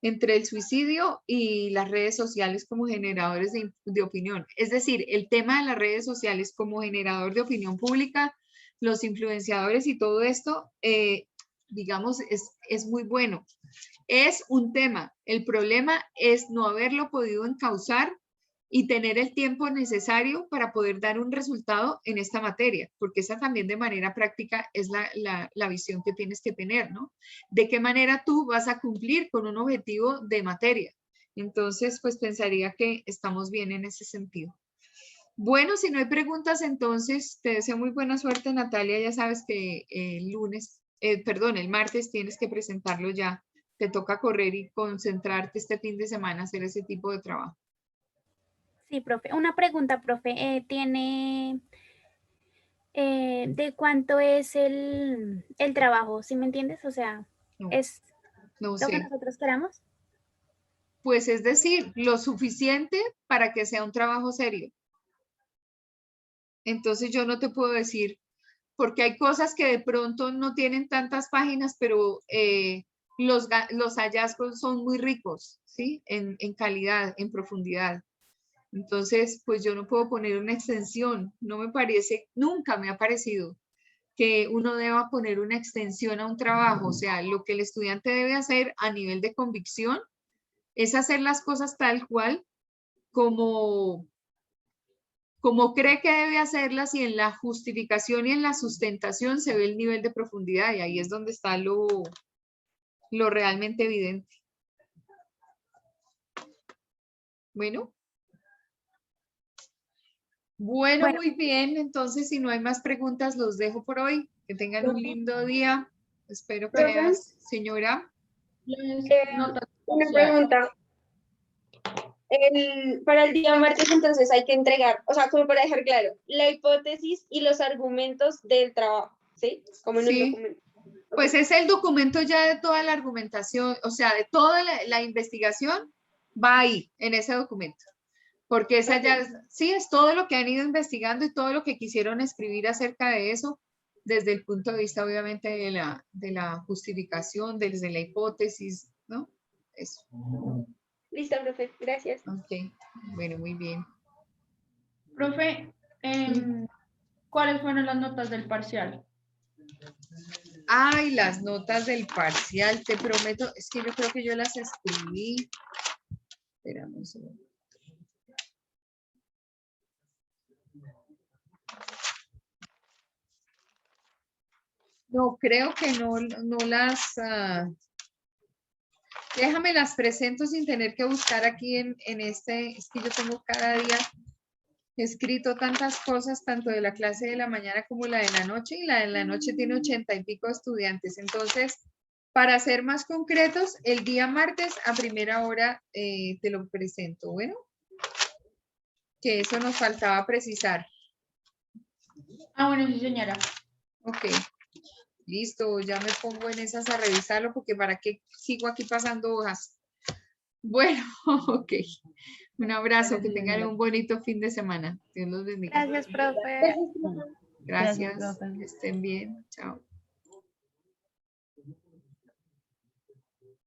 el suicidio y las redes sociales como generadores de opinión. Es decir, el tema de las redes sociales como generador de opinión pública, los influenciadores y todo esto, digamos, es muy bueno. Es un tema. El problema es no haberlo podido encauzar y tener el tiempo necesario para poder dar un resultado en esta materia, porque esa también de manera práctica es la visión que tienes que tener, ¿no? De qué manera tú vas a cumplir con un objetivo de materia. Entonces, pues pensaría que estamos bien en ese sentido. Bueno, si no hay preguntas, entonces te deseo muy buena suerte, Natalia. Ya sabes que el martes tienes que presentarlo ya. Te toca correr y concentrarte este fin de semana a hacer ese tipo de trabajo. Sí, profe. Una pregunta, profe. ¿De cuánto es el trabajo? ¿Sí me entiendes? O sea, No, ¿es no lo que sé. nosotros queramos? Pues es decir, lo suficiente para que sea un trabajo serio. Entonces yo no te puedo decir, porque hay cosas que de pronto no tienen tantas páginas, pero los hallazgos son muy ricos, ¿sí? En calidad, en profundidad. Entonces, pues yo no puedo poner una extensión. No me parece, nunca me ha parecido que uno deba poner una extensión a un trabajo. O sea, lo que el estudiante debe hacer a nivel de convicción es hacer las cosas tal cual como cree que debe hacerlas, y en la justificación y en la sustentación se ve el nivel de profundidad, y ahí es donde está lo realmente evidente. Bueno. Bueno, muy bien. Entonces, si no hay más preguntas, los dejo por hoy. Que tengan un lindo día. Espero que veas, señora. Una pregunta. Para el día martes, entonces hay que entregar, o sea, como para dejar claro, la hipótesis y los argumentos del trabajo, ¿sí? Como en un documento. Pues es el documento ya de toda la argumentación, o sea, de toda la investigación va ahí, en ese documento. Porque esa ya, sí, es todo lo que han ido investigando y todo lo que quisieron escribir acerca de eso, desde el punto de vista, obviamente, de la justificación, desde la hipótesis, ¿no? Eso. Listo, profe, gracias. Ok, bueno, muy bien. Profe, ¿cuáles fueron las notas del parcial? Ay, las notas del parcial, te prometo, es que yo creo que yo las escribí. Espérame un segundo. No, creo que no las... déjame las presento sin tener que buscar aquí en este... Es que yo tengo cada día escrito tantas cosas, tanto de la clase de la mañana como la de la noche, y la de la noche tiene 80 y pico estudiantes. Entonces, para ser más concretos, el día martes a primera hora te lo presento. Bueno, que eso nos faltaba precisar. Ah, bueno, sí, señora. Ok. Listo, ya me pongo en esas a revisarlo, porque para qué sigo aquí pasando hojas. Bueno, ok. Un abrazo, que tengan un bonito fin de semana. Dios los bendiga. Gracias, profe. Gracias, profe. que estén bien. Chao.